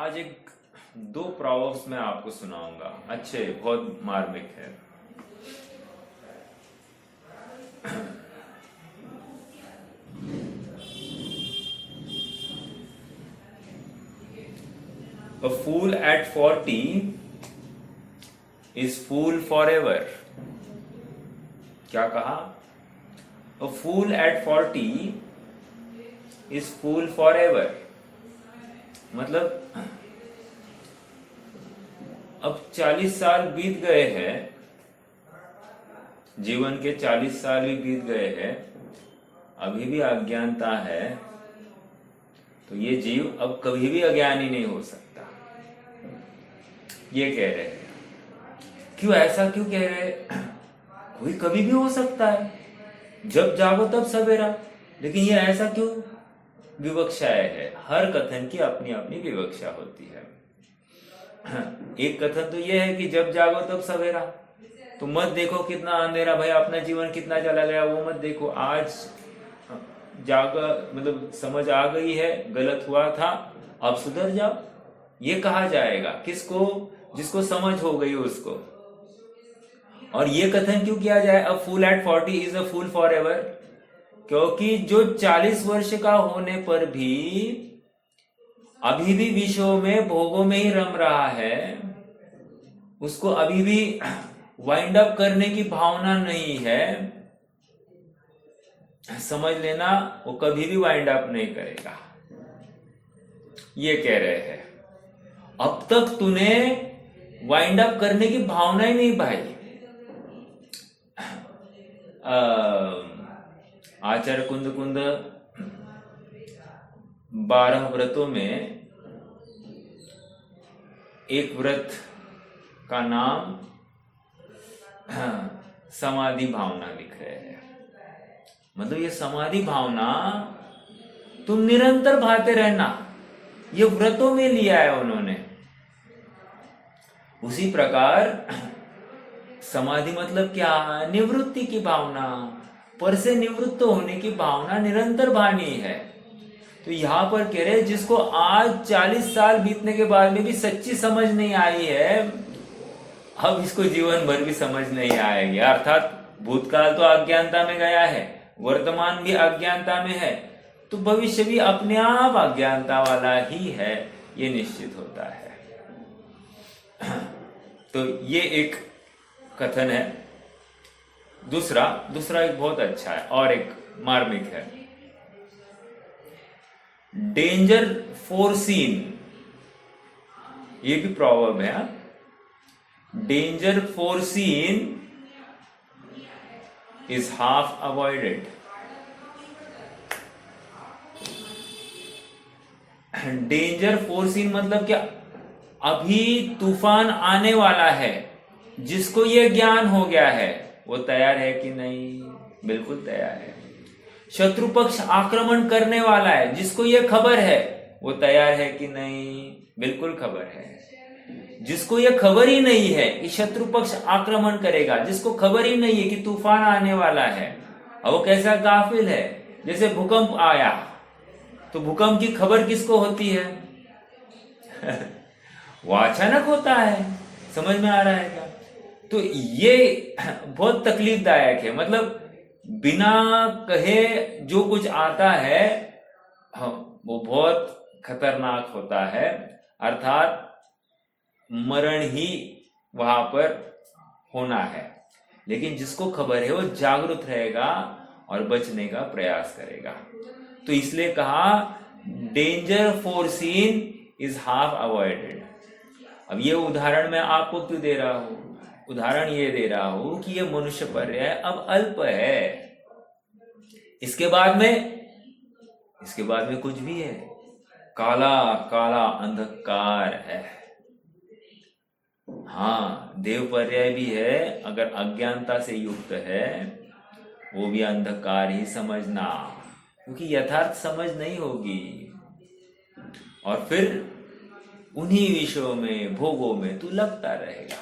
आज एक दो प्रोवर्ब्स मैं आपको सुनाऊंगा, अच्छे बहुत मार्मिक है। A fool at 40 is fool forever। क्या कहा? A fool at 40 is fool forever। मतलब अब 40 साल बीत गए हैं, जीवन के 40 साल भी बीत गए हैं, अभी भी अज्ञानता है, तो ये जीव अब कभी भी अज्ञानी नहीं हो सकता। ये कह रहे हैं। क्यों ऐसा क्यों कह रहे हैं? कोई कभी भी हो सकता है, जब जागो तब सवेरा। लेकिन ये ऐसा क्यों? विवक्षाएं है, हर कथन की अपनी अपनी विवक्षा होती है। एक कथन तो ये है कि जब जागो तब सवेरा, तो मत देखो कितना अंधेरा, भाई अपना जीवन कितना चला गया वो मत देखो। आज जागा मतलब समझ आ गई है, गलत हुआ था, अब सुधर जाओ, ये कहा जाएगा किसको? जिसको समझ हो गई उसको। और ये कथन क्यों किया जाए? A fool at 40 is a fool forever. क्योंकि जो 40 वर्ष का होने पर भी अभी भी विषयों में भोगों में ही रम रहा है, उसको अभी भी वाइंड अप करने की भावना नहीं है, समझ लेना वो कभी भी वाइंड अप नहीं करेगा। ये कह रहे हैं अब तक तूने वाइंड अप करने की भावना ही नहीं भाई। आचार्य कुंद 12 व्रतों में एक व्रत का नाम समाधि भावना लिख रहे हैं। मतलब ये समाधि भावना तुम निरंतर भाते रहना, ये व्रतों में लिया है उन्होंने। उसी प्रकार समाधि मतलब क्या? निवृत्ति की भावना, पर से निवृत्त होने की भावना निरंतर भानी है। तो यहां पर कह रहे जिसको आज 40 साल बीतने के बाद में भी सच्ची समझ नहीं आई है, अब इसको जीवन भर भी समझ नहीं आएगी। अर्थात भूतकाल तो अज्ञानता में गया है, वर्तमान भी अज्ञानता में है, तो भविष्य भी अपने आप अज्ञानता वाला ही है, ये निश्चित होता है। तो ये एक कथन है। दूसरा एक बहुत अच्छा है और एक मार्मिक है। डेंजर फोरसीन, ये भी प्रॉवर्ब है। Danger foreseen is half avoided. Danger foreseen मतलब क्या? अभी तूफान आने वाला है, जिसको ये ज्ञान हो गया है वो तैयार है कि नहीं? बिल्कुल तैयार है। शत्रु पक्ष आक्रमण करने वाला है, जिसको ये खबर है वो तैयार है कि नहीं? बिल्कुल खबर है। जिसको ये खबर ही नहीं है कि शत्रु पक्ष आक्रमण करेगा, जिसको खबर ही नहीं है कि तूफान आने वाला है, और वो कैसा गाफिल है। जैसे भूकंप आया तो भूकंप की खबर किसको होती है? वो अचानक होता है। समझ में आ रहा है क्या? तो ये बहुत तकलीफदायक है। मतलब बिना कहे जो कुछ आता है वो बहुत खतरनाक होता है। अर्थात मरण ही वहां पर होना है। लेकिन जिसको खबर है वो जागरूक रहेगा और बचने का प्रयास करेगा। तो इसलिए कहा danger foreseen is half avoided. अब ये उदाहरण मैं आपको क्यों दे रहा हूं? उदाहरण ये दे रहा हूं कि ये मनुष्य पर्याय अब अल्प है। इसके बाद में कुछ भी है, काला काला अंधकार है। हाँ, देव पर्याय भी है, अगर अज्ञानता से युक्त है वो भी अंधकार ही समझना, क्योंकि यथार्थ समझ नहीं होगी। और फिर उन्हीं विषयों में भोगों में तू लगता रहेगा।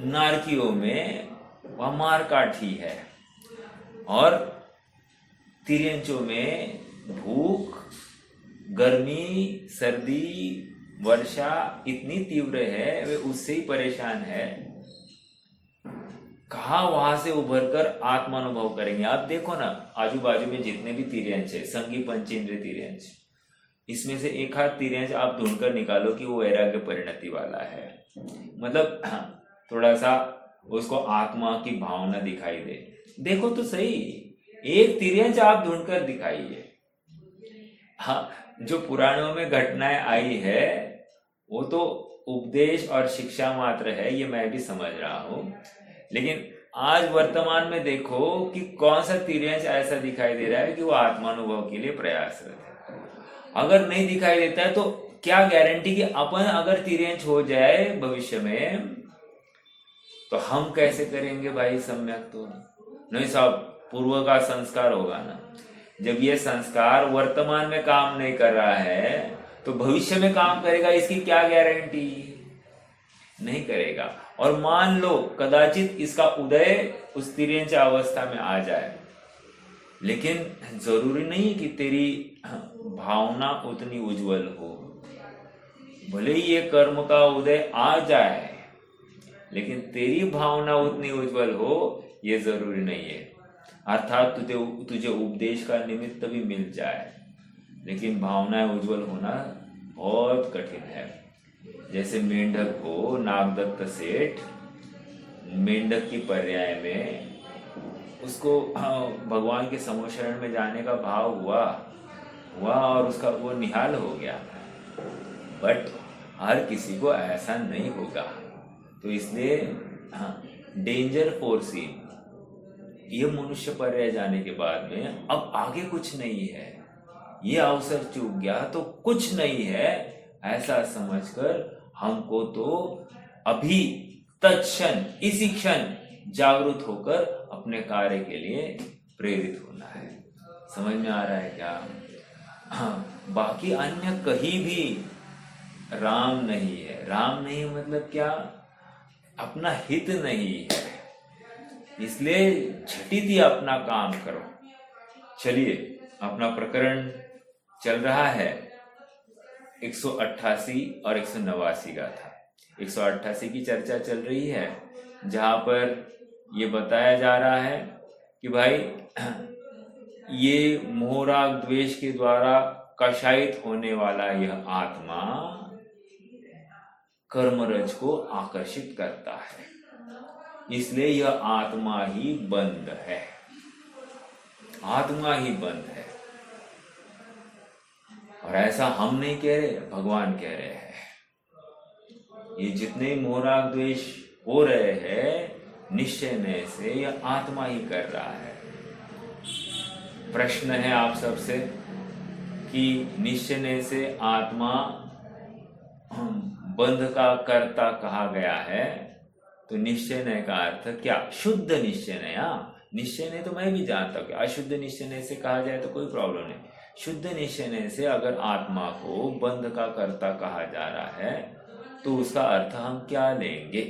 नारकियों में वह मारकाठी है, और तिर्यंचों में भूख गर्मी सर्दी वर्षा इतनी तीव्र है, वे उससे ही परेशान है। कहा वहां से उभर कर आत्मानुभव करेंगे। आप देखो ना, आजू बाजू में जितने भी तिर्यंश है, संगी पंचेंद्रिय तिर्यंश, इसमें से एक आध तिर्यंश आप ढूंढकर निकालो कि वो वैराग्य परिणति वाला है। मतलब थोड़ा सा उसको आत्मा की भावना दिखाई दे। देखो तो सही, एक तिर्यंश आप ढूंढकर दिखाइए। हाँ, जो पुराणों में घटनाएं आई है वो तो उपदेश और शिक्षा मात्र है, ये मैं भी समझ रहा हूं। लेकिन आज वर्तमान में देखो कि कौन सा तिर्यंश ऐसा दिखाई दे रहा है कि वो आत्मानुभव के लिए प्रयासरत है। अगर नहीं दिखाई देता है तो क्या गारंटी कि अपन अगर तिर्यंश हो जाए भविष्य में तो हम कैसे करेंगे भाई सम्यक? तो नहीं साहब, पूर्व का संस्कार होगा ना। जब ये संस्कार वर्तमान में काम नहीं कर रहा है तो भविष्य में काम करेगा, इसकी क्या गारंटी? नहीं करेगा। और मान लो कदाचित इसका उदय उस तिर्यंश अवस्था में आ जाए, लेकिन जरूरी नहीं कि तेरी भावना उतनी उज्जवल हो। भले ही ये कर्म का उदय आ जाए, लेकिन तेरी भावना उतनी उज्जवल हो ये जरूरी नहीं है। अर्थात तुझे उपदेश का निमित्त भी मिल जाए, लेकिन भावनाएं उज्जवल होना बहुत कठिन है। जैसे मेंढक को नागदत्त सेठ मेंढक की पर्याय में उसको भगवान के समोशरण में जाने का भाव हुआ और उसका वो निहाल हो गया। बट हर किसी को ऐसा नहीं होगा, तो इसलिए डेंजर फोर्सीन, ये मनुष्य पर्याय जाने के बाद में अब आगे कुछ नहीं है, ये अवसर चूक गया तो कुछ नहीं है, ऐसा समझकर हमको तो अभी तत्क्षण इसी क्षण जागरूक होकर अपने कार्य के लिए प्रेरित होना है। समझ में आ रहा है क्या? बाकी अन्य कहीं भी राम नहीं है। राम नहीं मतलब क्या? अपना हित नहीं है। इसलिए झटिति अपना काम करो। चलिए, अपना प्रकरण चल रहा है 188 और 189 का था। 188 की चर्चा चल रही है, जहां पर ये बताया जा रहा है कि भाई ये मोह राग द्वेष के द्वारा कषायित होने वाला यह आत्मा कर्मरज को आकर्षित करता है, इसलिए यह आत्मा ही बंद है। आत्मा ही बंद है। और ऐसा हम नहीं कह रहे, भगवान कह रहे हैं। ये जितने मोहराग द्वेष हो रहे हैं, निश्चय से यह आत्मा ही कर रहा है। प्रश्न है आप सबसे कि निश्चय से आत्मा बंध का कर्ता कहा गया है, तो निश्चय का अर्थ क्या? शुद्ध निश्चय। निश्चय तो मैं भी जानता हूँ कि अशुद्ध निश्चय से कहा जाए तो कोई प्रॉब्लम नहीं। शुद्ध निश्चय से अगर आत्मा को बंध का कर्ता कहा जा रहा है तो उसका अर्थ हम क्या लेंगे?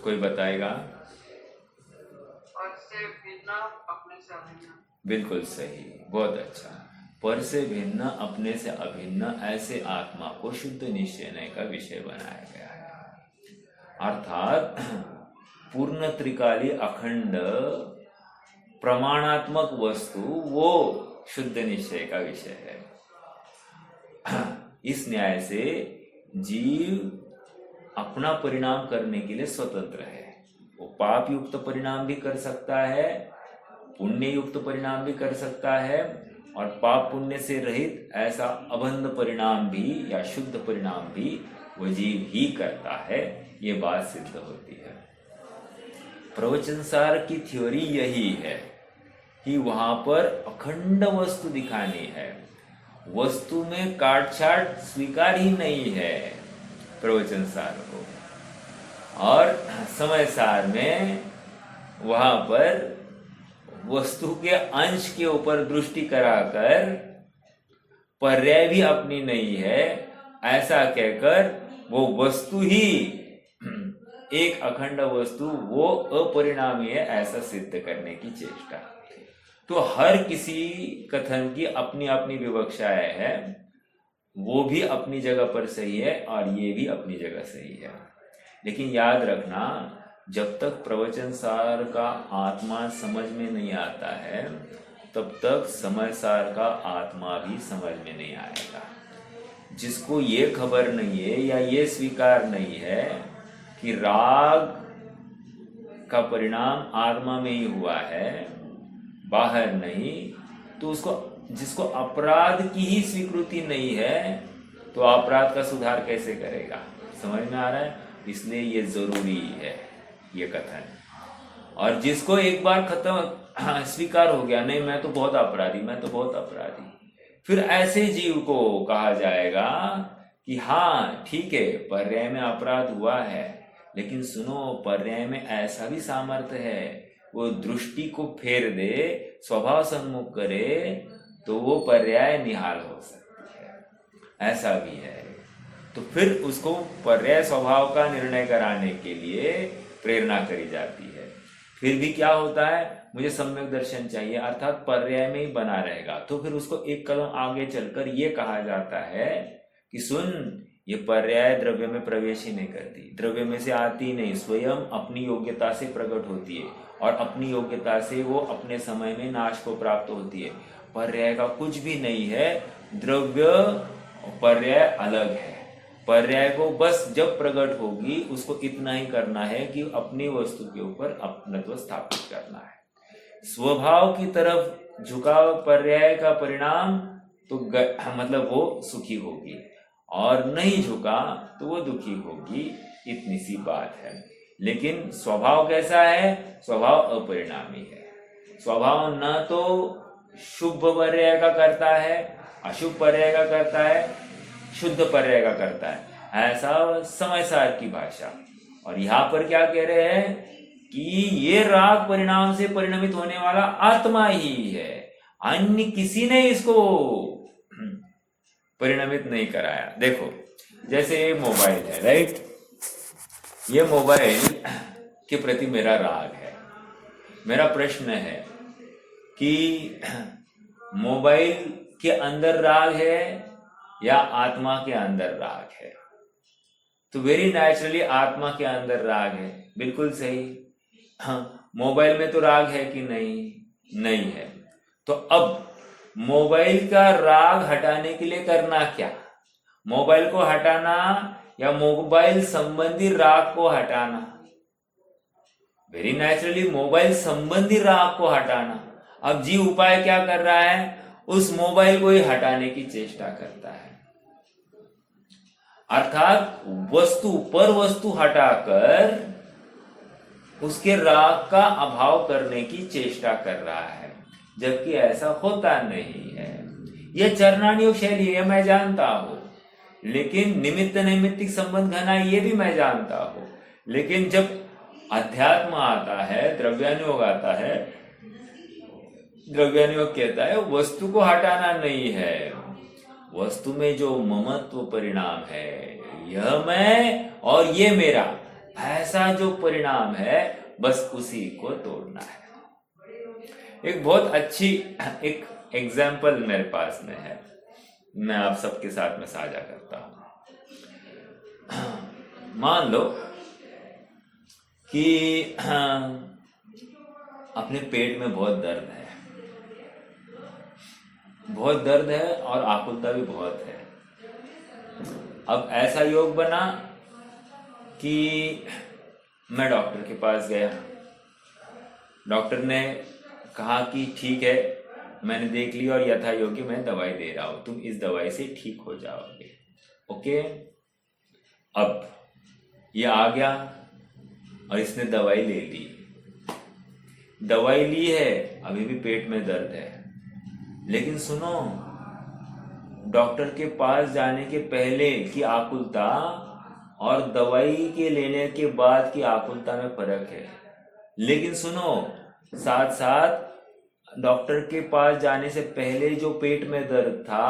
कोई बताएगा? पर से भिन्न, अपने से अभिन्न। बिल्कुल सही, बहुत अच्छा। पर से भिन्न, अपने से अभिन्न, ऐसे आत्मा को शुद्ध निश्चय का विषय बनाया गया है। अर्थात पूर्ण त्रिकाली अखंड प्रमाणात्मक वस्तु वो शुद्ध निश्चय का विषय है। इस न्याय से जीव अपना परिणाम करने के लिए स्वतंत्र है। वो पाप युक्त परिणाम भी कर सकता है, पुण्य युक्त परिणाम भी कर सकता है, और पाप पुण्य से रहित ऐसा अबंध परिणाम भी या शुद्ध परिणाम भी वो जीव ही करता है। ये बात सिद्ध होती है। प्रवचनसार की थ्योरी यही है कि वहां पर अखंड वस्तु दिखानी है। वस्तु में काटछाट स्वीकार ही नहीं है प्रवचनसार को, और समय सार में वहां पर वस्तु के अंश के ऊपर दृष्टि कराकर पर्याय भी अपनी नहीं है, ऐसा कहकर वो वस्तु ही एक अखंड वस्तु वो अपरिणामी है ऐसा सिद्ध करने की चेष्टा। तो हर किसी कथन की अपनी अपनी विवक्षाएं है, वो भी अपनी जगह पर सही है और ये भी अपनी जगह सही है। लेकिन याद रखना, जब तक प्रवचन सार का आत्मा समझ में नहीं आता है तब तक समझ सार का आत्मा भी समझ में नहीं आएगा। जिसको ये खबर नहीं है या ये स्वीकार नहीं है कि राग का परिणाम आत्मा में ही हुआ है, बाहर नहीं, तो उसको, जिसको अपराध की ही स्वीकृति नहीं है तो अपराध का सुधार कैसे करेगा? समझ में आ रहा है? इसलिए ये जरूरी है ये कथन। और जिसको एक बार खत्म स्वीकार हो गया, नहीं मैं तो बहुत अपराधी, मैं तो बहुत अपराधी, फिर ऐसे जीव को कहा जाएगा कि हाँ ठीक है पर्याय में अपराध हुआ है, लेकिन सुनो पर्याय में ऐसा भी सामर्थ्य है, वो दृष्टि को फेर दे, स्वभाव सन्मुख करे तो वो पर्याय निहाल हो सकती है, ऐसा भी है। तो फिर उसको पर्याय स्वभाव का निर्णय कराने के लिए प्रेरणा करी जाती है। फिर भी क्या होता है, मुझे सम्यक दर्शन चाहिए, अर्थात पर्याय में ही बना रहेगा, तो फिर उसको एक कदम आगे चलकर ये कहा जाता है कि सुन, ये पर्याय द्रव्य में प्रवेश ही नहीं करती, द्रव्य में से आती नहीं, स्वयं अपनी योग्यता से प्रकट होती है और अपनी योग्यता से वो अपने समय में नाश को प्राप्त होती है। पर्याय का कुछ भी नहीं है, द्रव्य पर्याय अलग है। पर्याय को बस जब प्रकट होगी उसको इतना ही करना है कि अपनी वस्तु के ऊपर अपनत्व स्थापित करना है। स्वभाव की तरफ झुकाव पर्याय का परिणाम तो मतलब वो सुखी होगी, और नहीं झुका तो वो दुखी होगी, इतनी सी बात है। लेकिन स्वभाव कैसा है? स्वभाव अपरिणामी है। स्वभाव न तो शुभ पर्याय का करता है, अशुभ पर्याय का करता है, शुद्ध पर्याय का करता है, ऐसा समय सार की भाषा। और यहाँ पर क्या कह रहे हैं कि ये राग परिणाम से परिणमित होने वाला आत्मा ही है, अन्य किसी ने इसको परिणमित नहीं कराया। देखो जैसे ये मोबाइल है, राइट, ये मोबाइल के प्रति मेरा राग है। मेरा प्रश्न है कि मोबाइल के अंदर राग है या आत्मा के अंदर राग है? तो वेरी नेचुरली आत्मा के अंदर राग है, बिल्कुल सही। हाँ, मोबाइल में तो राग है कि नहीं? नहीं है। तो अब मोबाइल का राग हटाने के लिए करना क्या? मोबाइल को हटाना या मोबाइल संबंधी राग को हटाना? वेरी नेचुरली मोबाइल संबंधी राग को हटाना। अब जीव उपाय क्या कर रहा है? उस मोबाइल को ही हटाने की चेष्टा करता है, अर्थात वस्तु पर वस्तु हटाकर उसके राग का अभाव करने की चेष्टा कर रहा है, जबकि ऐसा होता नहीं है। यह चरणानुयोग शैली है, मैं जानता हूं, लेकिन निमित्त नैमित्तिक संबंध घना ये भी मैं जानता हूं। लेकिन जब अध्यात्म आता है, द्रव्यानुयोग आता है, द्रव्यानुयोग कहता है वस्तु को हटाना नहीं है, वस्तु में जो ममत्व परिणाम है, यह मैं और ये मेरा, ऐसा जो परिणाम है, बस उसी को तोड़ना है। एक बहुत अच्छी एक एग्जाम्पल मेरे पास में है, मैं आप सबके साथ में साझा करता हूं। मान लो कि अपने पेट में बहुत दर्द है, बहुत दर्द है और आकुलता भी बहुत है। अब ऐसा योग बना कि मैं डॉक्टर के पास गया, डॉक्टर ने कहा कि ठीक है, मैंने देख लिया और यथा योग्य मैं दवाई दे रहा हूं, तुम इस दवाई से ठीक हो जाओगे। ओके, अब ये आ गया और इसने दवाई ले ली, दवाई ली है, अभी भी पेट में दर्द है। लेकिन सुनो, डॉक्टर के पास जाने के पहले की आकुलता और दवाई के लेने के बाद की आकुलता में फर्क है। लेकिन सुनो, साथ साथ डॉक्टर के पास जाने से पहले जो पेट में दर्द था,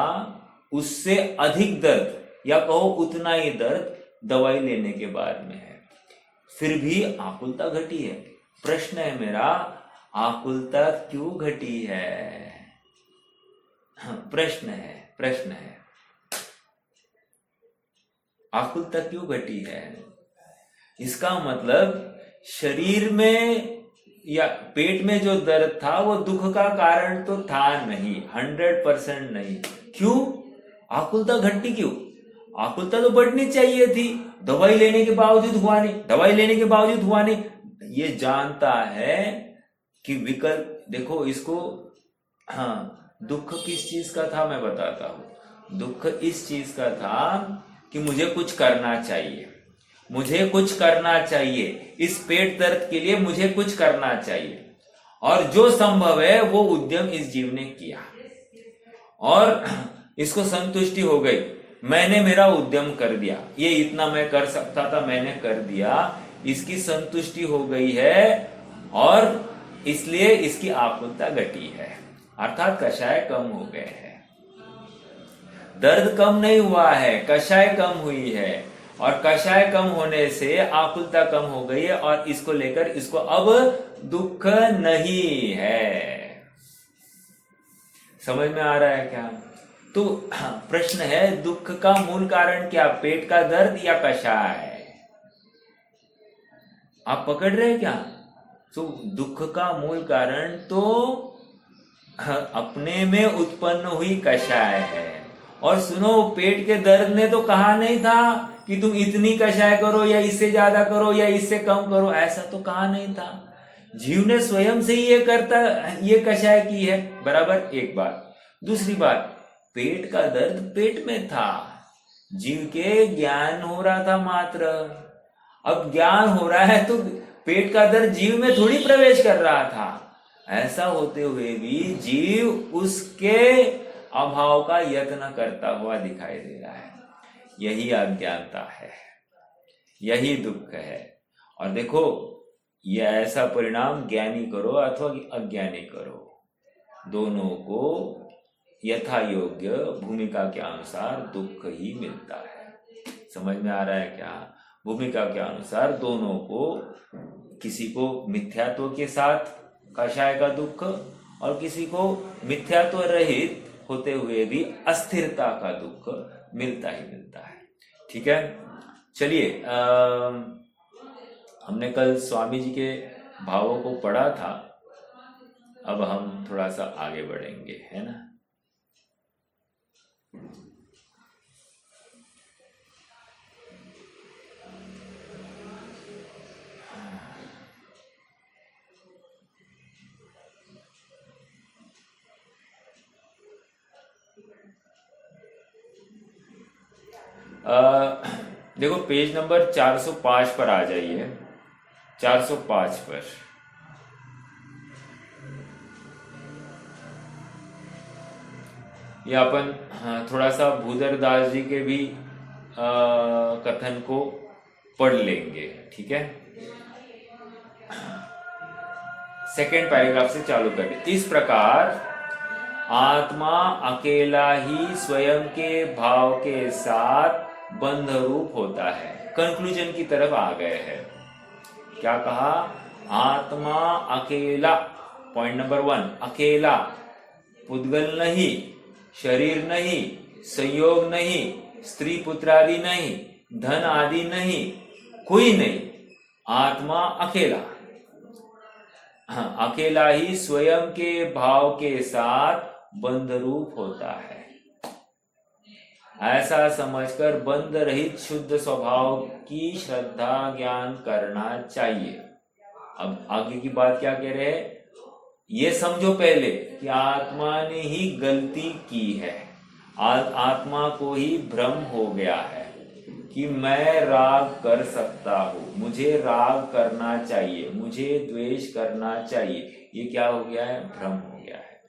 उससे अधिक दर्द या कहो उतना ही दर्द दवाई लेने के बाद में है, फिर भी आकुलता घटी है। प्रश्न है मेरा, आकुलता क्यों घटी है? प्रश्न है आकुलता क्यों घटी है? इसका मतलब शरीर में या पेट में जो दर्द था वो दुख का कारण तो था नहीं, 100% नहीं। क्यों आकुलता घटती? क्यों आकुलता तो बढ़नी चाहिए थी, दवाई लेने के बावजूद हुआ नहीं। ये जानता है कि विकल्प, देखो इसको, हाँ, दुख किस चीज का था मैं बताता हूं। दुख इस चीज का था कि मुझे कुछ करना चाहिए, इस पेट दर्द के लिए मुझे कुछ करना चाहिए, और जो संभव है वो उद्यम इस जीव ने किया और इसको संतुष्टि हो गई। मैंने मेरा उद्यम कर दिया, ये इतना मैं कर सकता था मैंने कर दिया, इसकी संतुष्टि हो गई है और इसलिए इसकी आकुलता घटी है, अर्थात कषाय कम हो गए हैं। दर्द कम नहीं हुआ है, कषाय कम हुई है, और कषाय कम होने से आकुलता कम हो गई है और इसको लेकर इसको अब दुख नहीं है। समझ में आ रहा है क्या? तो प्रश्न है, दुख का मूल कारण क्या, पेट का दर्द या कषाय? आप पकड़ रहे हैं क्या? तो दुख का मूल कारण तो अपने में उत्पन्न हुई कषाय है। और सुनो, पेट के दर्द ने तो कहा नहीं था कि तुम इतनी कषाय करो या इससे ज्यादा करो या इससे कम करो, ऐसा तो कहा नहीं था। जीव ने स्वयं से ये कषाय की है, बराबर। एक बात। दूसरी बात, पेट का दर्द पेट में था, जीव के ज्ञान हो रहा था मात्र। अब ज्ञान हो रहा है तो पेट का दर्द जीव में थोड़ी प्रवेश कर रहा था। ऐसा होते हुए भी जीव उसके अभाव का यत्न करता हुआ दिखाई दे रहा है। यही अज्ञानता है, यही दुख है। और देखो, ये ऐसा परिणाम ज्ञानी करो अथवा अज्ञानी करो, दोनों को यथा योग्य भूमिका के अनुसार दुख ही मिलता है। समझ में आ रहा है क्या? भूमिका के अनुसार दोनों को, किसी को मिथ्यात्व के साथ कषाय का दुख और किसी को मिथ्यात्व रहित होते हुए भी अस्थिरता का दुख मिलता ही मिलता है। ठीक है, चलिए, हमने कल स्वामी जी के भावों को पढ़ा था, अब हम थोड़ा सा आगे बढ़ेंगे, है ना। देखो, पेज नंबर 405 पर आ जाइए। 405 पर ये अपन थोड़ा सा भूधर दास जी के भी कथन को पढ़ लेंगे। ठीक है, सेकेंड पैराग्राफ से चालू करें। इस प्रकार आत्मा अकेला ही स्वयं के भाव के साथ बंध रूप होता है। कंक्लूजन की तरफ आ गए हैं। क्या कहा? आत्मा अकेला, पॉइंट नंबर 1, अकेला, पुद्गल नहीं, शरीर नहीं, संयोग नहीं, स्त्री पुत्र आदि नहीं, धन आदि नहीं, कोई नहीं, आत्मा अकेला। हाँ, अकेला ही स्वयं के भाव के साथ बंध रूप होता है। ऐसा समझकर बंध रहित शुद्ध स्वभाव की श्रद्धा ज्ञान करना चाहिए। अब आगे की बात क्या कह रहे हैं? ये समझो पहले कि आत्मा ने ही गलती की है, आत्मा को ही भ्रम हो गया है कि मैं राग कर सकता हूं, मुझे राग करना चाहिए, मुझे द्वेष करना चाहिए। ये क्या हो गया है? भ्रम हो गया है।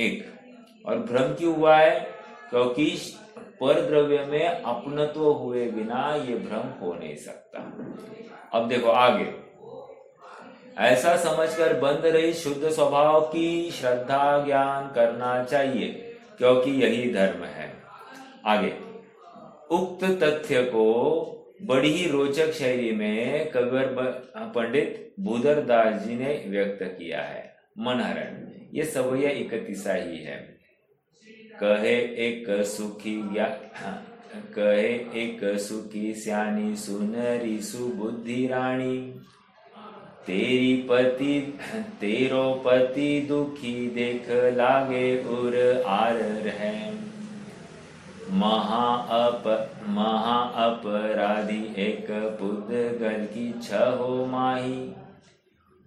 एक और भ्रम क्यों हुआ है? क्योंकि पर द्रव्य में अपनत्व हुए बिना ये भ्रम हो नहीं सकता। अब देखो आगे, ऐसा समझकर बंध रही शुद्ध स्वभाव की श्रद्धा ज्ञान करना चाहिए, क्योंकि यही धर्म है। आगे उक्त तथ्य को बड़ी ही रोचक शैली में कविवर पंडित भूधर दास जी ने व्यक्त किया है। मनहरण ये सवैया 31 ही है। कहे एक सुखी स्यानी सुनरी सुबुद्धि रानी, तेरो पति दुखी देख लागे उर आर रहे, महा अपराधी एक पुद्गल की छहो माही,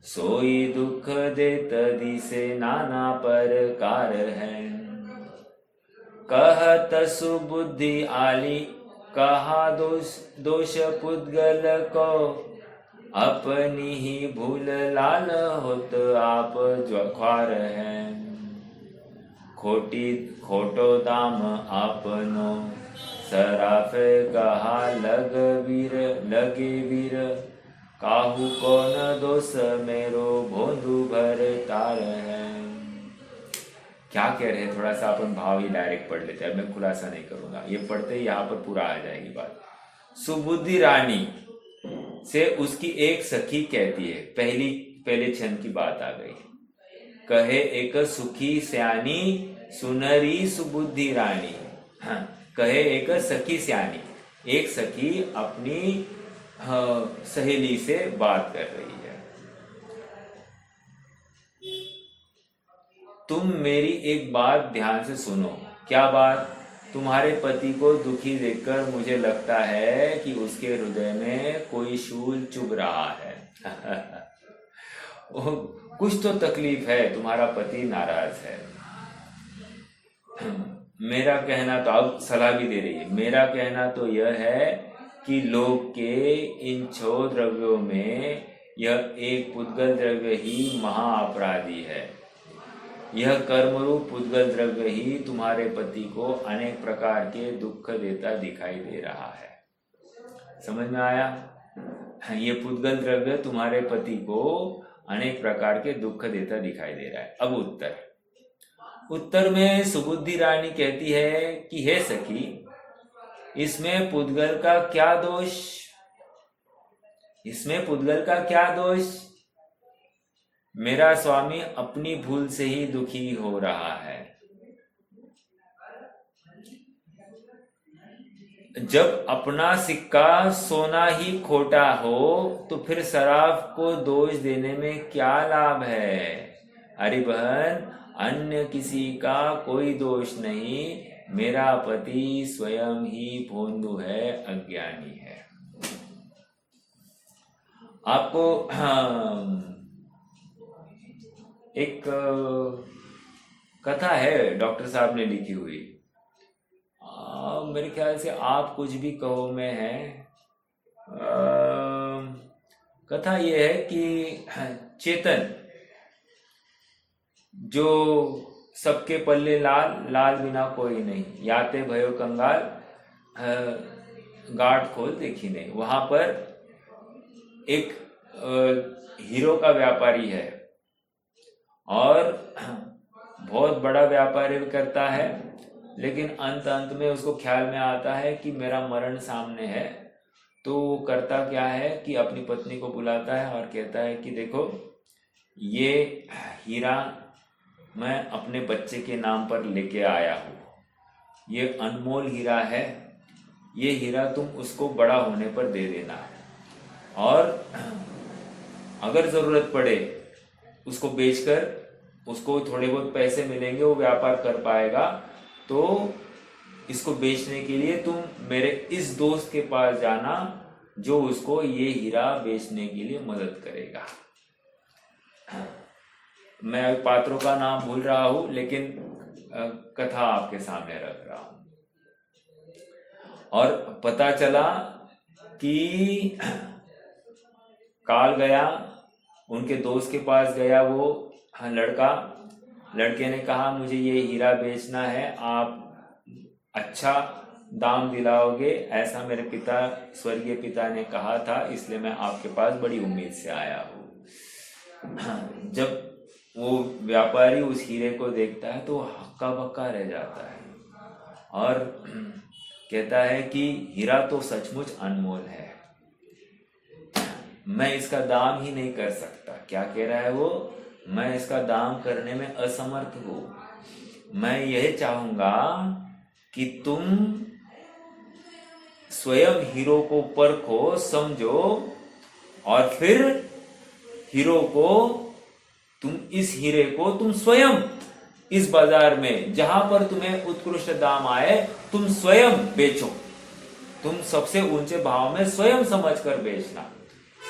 सोई दुख देत दिसे नाना प्रकार है। कहत सुबुद्धि आली कहा दोष पुद्गल को, अपनी ही भूल लाल होत आप ज्वार है। खोटो दाम आपनो सराफ कहा लगे वीर, काहू कौन दोष मेरो भोंदू भर तार है। क्या कह रहे हैं, थोड़ा सा अपन भाव ही डायरेक्ट पढ़ लेते हैं, मैं खुलासा नहीं करूंगा, ये पढ़ते ही यहाँ पर पूरा आ जाएगी बात। सुबुद्धि रानी से उसकी एक सखी कहती है, पहले छंद की बात आ गई। कहे एक सुखी स्यानी सुनरी सुबुद्धि रानी। हाँ, कहे एक सखी स्यानी, एक सखी अपनी सहेली से बात कर रही है। तुम मेरी एक बात ध्यान से सुनो। क्या बात? तुम्हारे पति को दुखी देखकर मुझे लगता है कि उसके हृदय में कोई शूल चुभ रहा है। कुछ तो तकलीफ है, तुम्हारा पति नाराज है। मेरा कहना तो, अब सलाह भी दे रही है, मेरा कहना तो यह है कि लोक के इन 6 द्रव्यों में यह एक पुद्गल द्रव्य ही महाअपराधी है। यह कर्मरूप पुद्गल द्रव्य ही तुम्हारे पति को अनेक प्रकार के दुख देता दिखाई दे रहा है। समझ में आया? ये पुद्गल द्रव्य तुम्हारे पति को अनेक प्रकार के दुख देता दिखाई दे रहा है। अब उत्तर में सुबुद्धि रानी कहती है कि हे सखी, इसमें पुद्गल का क्या दोष? इसमें पुद्गल का क्या दोष? मेरा स्वामी अपनी भूल से ही दुखी हो रहा है। जब अपना सिक्का सोना ही खोटा हो तो फिर शराफ को दोष देने में क्या लाभ है? अरे बहन, अन्य किसी का कोई दोष नहीं, मेरा पति स्वयं ही भोंदू है, अज्ञानी है। आपको एक कथा है डॉक्टर साहब ने लिखी हुई, मेरे ख्याल से आप कुछ भी कहो में है। कथा यह है कि चेतन जो सबके पल्ले लाल बिना कोई नहीं, याते भयो कंगाल गांठ खोल देखी नहीं। वहां पर एक हीरो का व्यापारी है और बहुत बड़ा व्यापार करता है, लेकिन अंत में उसको ख्याल में आता है कि मेरा मरण सामने है। तो वो करता क्या है कि अपनी पत्नी को बुलाता है और कहता है कि देखो, ये हीरा मैं अपने बच्चे के नाम पर लेके आया हूँ, ये अनमोल हीरा है, ये हीरा तुम उसको बड़ा होने पर दे देना है, और अगर जरूरत पड़े उसको बेचकर उसको थोड़े बहुत पैसे मिलेंगे, वो व्यापार कर पाएगा, तो इसको बेचने के लिए तुम मेरे इस दोस्त के पास जाना जो उसको ये हीरा बेचने के लिए मदद करेगा। मैं पात्रों का नाम भूल रहा हूं, लेकिन कथा आपके सामने रख रहा हूं। और पता चला कि काल गया, उनके दोस्त के पास गया वो लड़का। लड़के ने कहा मुझे ये हीरा बेचना है, आप अच्छा दाम दिलाओगे, ऐसा मेरे पिता, स्वर्गीय पिता ने कहा था, इसलिए मैं आपके पास बड़ी उम्मीद से आया हूँ। जब वो व्यापारी उस हीरे को देखता है तो हक्का बक्का रह जाता है और कहता है कि हीरा तो सचमुच अनमोल है, मैं इसका दाम ही नहीं कर सकता। क्या कह रहा है वो? मैं इसका दाम करने में असमर्थ हूं। मैं यह चाहूंगा कि तुम स्वयं हीरो को परखो, समझो, और फिर हीरो को, इस हीरे को तुम स्वयं इस बाजार में जहां पर तुम्हें उत्कृष्ट दाम आए तुम स्वयं बेचो। तुम सबसे ऊंचे भाव में स्वयं समझकर बेचना।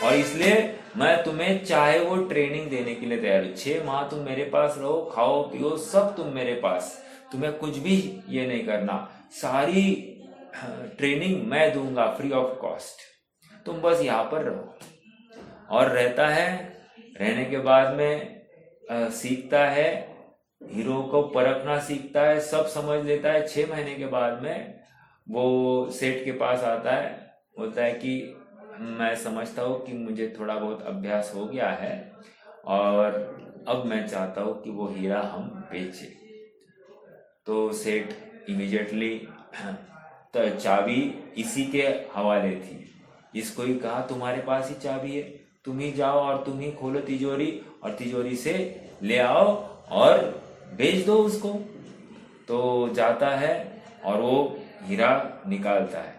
और इसलिए मैं तुम्हें चाहे वो ट्रेनिंग देने के लिए तैयार हूं। 6 माह तुम मेरे पास रहो, खाओ पियो सब तुम मेरे पास, तुम्हें कुछ भी ये नहीं करना, सारी ट्रेनिंग मैं दूंगा फ्री ऑफ कॉस्ट, तुम बस यहाँ पर रहो। और रहता है, रहने के बाद में सीखता है, हीरो को परखना सीखता है, सब समझ लेता है। 6 महीने के बाद में वो सेठ के पास आता है, बोलता है कि मैं समझता हूँ कि मुझे थोड़ा बहुत अभ्यास हो गया है और अब मैं चाहता हूँ कि वो हीरा हम बेचे। तो सेठ इमीडिएटली तो चाबी इसी के हवाले थी, इसको ही कहा तुम्हारे पास ही चाबी है, तुम ही जाओ और तुम ही खोलो तिजोरी और तिजोरी से ले आओ और बेच दो उसको। तो जाता है और वो हीरा निकालता है।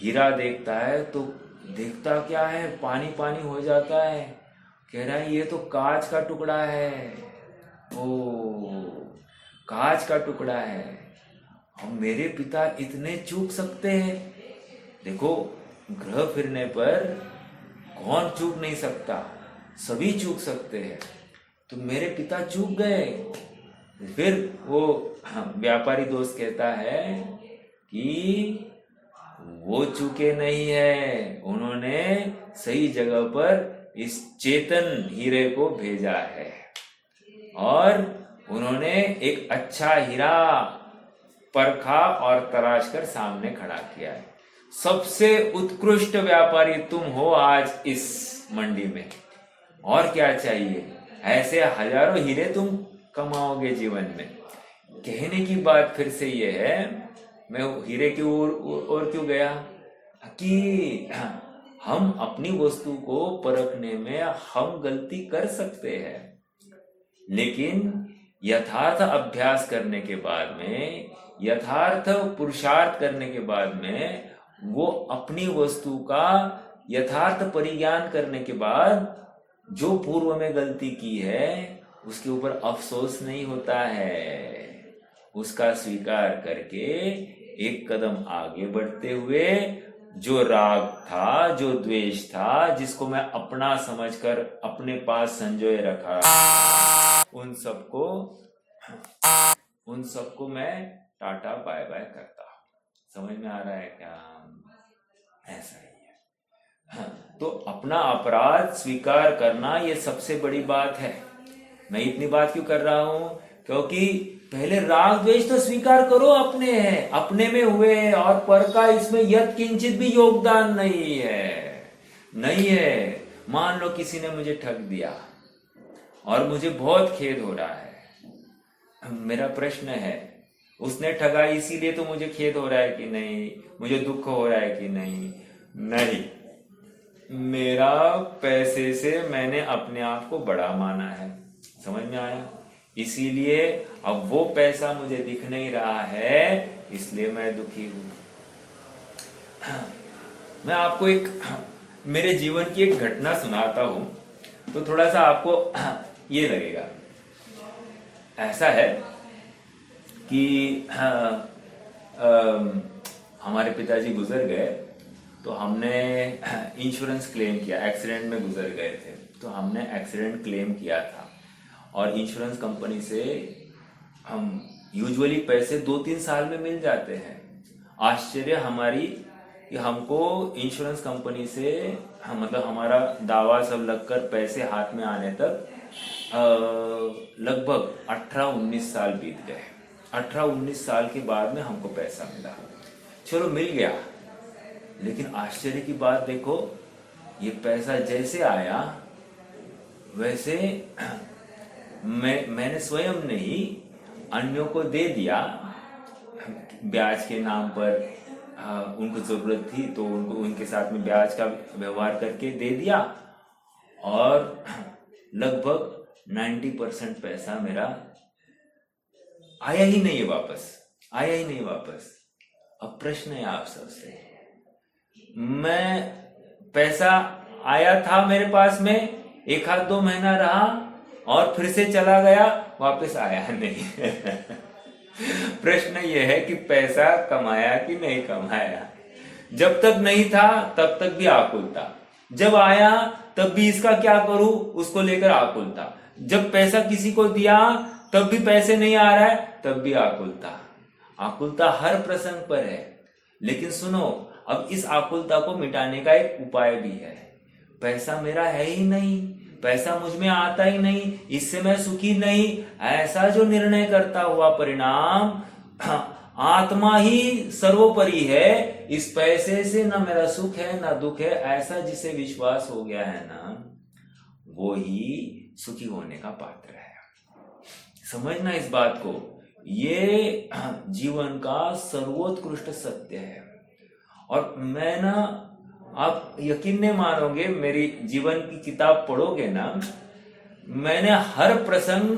हीरा देखता है तो देखता क्या है, पानी पानी हो जाता है। कह रहा है ये तो कांच का टुकड़ा है। ओ, कांच का टुकड़ा है, हम मेरे पिता इतने चूक सकते हैं। देखो, ग्रह फिरने पर कौन चूक नहीं सकता, सभी चूक सकते हैं। तो मेरे पिता चूक गए। फिर वो व्यापारी दोस्त कहता है कि वो चूके नहीं है, उन्होंने सही जगह पर इस चेतन हीरे को भेजा है और उन्होंने एक अच्छा हीरा परखा और तराश कर सामने खड़ा किया है। सबसे उत्कृष्ट व्यापारी तुम हो आज इस मंडी में, और क्या चाहिए? ऐसे हजारों हीरे तुम कमाओगे जीवन में। कहने की बात फिर से ये है, मैं हीरे की ओर क्यों गया कि हम अपनी वस्तु को परखने में हम गलती कर सकते हैं, लेकिन यथार्थ अभ्यास करने के बाद में, यथार्थ पुरुषार्थ करने के बाद में, वो अपनी वस्तु का यथार्थ परिज्ञान करने के बाद जो पूर्व में गलती की है उसके ऊपर अफसोस नहीं होता है। उसका स्वीकार करके एक कदम आगे बढ़ते हुए जो राग था, जो द्वेष था, जिसको मैं अपना समझकर अपने पास संजोए रखा, उन सबको मैं टाटा बाय बाय करता हूं। समझ में आ रहा है क्या? ऐसा ही है। तो अपना अपराध स्वीकार करना ये सबसे बड़ी बात है। मैं इतनी बात क्यों कर रहा हूं? क्योंकि पहले राग द्वेष तो स्वीकार करो, अपने हैं, अपने में हुए, और पर का इसमें यत् किंचित भी योगदान नहीं है। मान लो किसी ने मुझे ठग दिया और मुझे बहुत खेद हो रहा है। मेरा प्रश्न है, उसने ठगा इसीलिए तो मुझे खेद हो रहा है कि नहीं, मुझे दुख हो रहा है कि नहीं? नहीं, मेरा पैसे से मैंने अपने आप को बड़ा माना है। समझ में आया? इसीलिए अब वो पैसा मुझे दिख नहीं रहा है, इसलिए मैं दुखी हूं। मैं आपको एक मेरे जीवन की एक घटना सुनाता हूं तो थोड़ा सा आपको ये लगेगा। ऐसा है कि हमारे पिताजी गुजर गए तो हमने इंश्योरेंस क्लेम किया। एक्सीडेंट में गुजर गए थे तो हमने एक्सीडेंट क्लेम किया था और इंश्योरेंस कंपनी से हम यूजुअली पैसे 2-3 साल में मिल जाते हैं। आश्चर्य हमारी कि हमको इंश्योरेंस कंपनी से मतलब हमारा दावा सब लगकर पैसे हाथ में आने तक लगभग 18-19 साल बीत गए। 18-19 साल के बाद में हमको पैसा मिला। चलो मिल गया, लेकिन आश्चर्य की बात देखो, ये पैसा जैसे आया वैसे मैंने स्वयं नहीं, अन्यों को दे दिया ब्याज के नाम पर। उनको जरूरत थी तो उनको उनके साथ में ब्याज का व्यवहार करके दे दिया और लगभग 90% पैसा मेरा आया ही नहीं है वापस। अब प्रश्न है आप सबसे, मैं पैसा आया था मेरे पास में, 1-2 महीना रहा और फिर से चला गया, वापस आया नहीं। प्रश्न यह है कि पैसा कमाया कि नहीं कमाया। जब तक नहीं था तब तक भी आकुल था, जब आया तब भी इसका क्या करूं उसको लेकर आकुल था, जब पैसा किसी को दिया तब भी पैसे नहीं आ रहा है तब भी आकुल था। आकुलता हर प्रसंग पर है। लेकिन सुनो, अब इस आकुलता को मिटाने का एक उपाय भी है। पैसा मेरा है ही नहीं, पैसा मुझ में आता ही नहीं, इससे मैं सुखी नहीं, ऐसा जो निर्णय करता हुआ परिणाम आत्मा ही सर्वोपरि है, इस पैसे से ना मेरा सुख है ना दुख है, ऐसा जिसे विश्वास हो गया है ना, वो ही सुखी होने का पात्र है। समझना इस बात को, ये जीवन का सर्वोत्कृष्ट सत्य है। और मैं ना, आप यकीन नहीं मानोगे, मेरी जीवन की किताब पढ़ोगे ना, मैंने हर प्रसंग,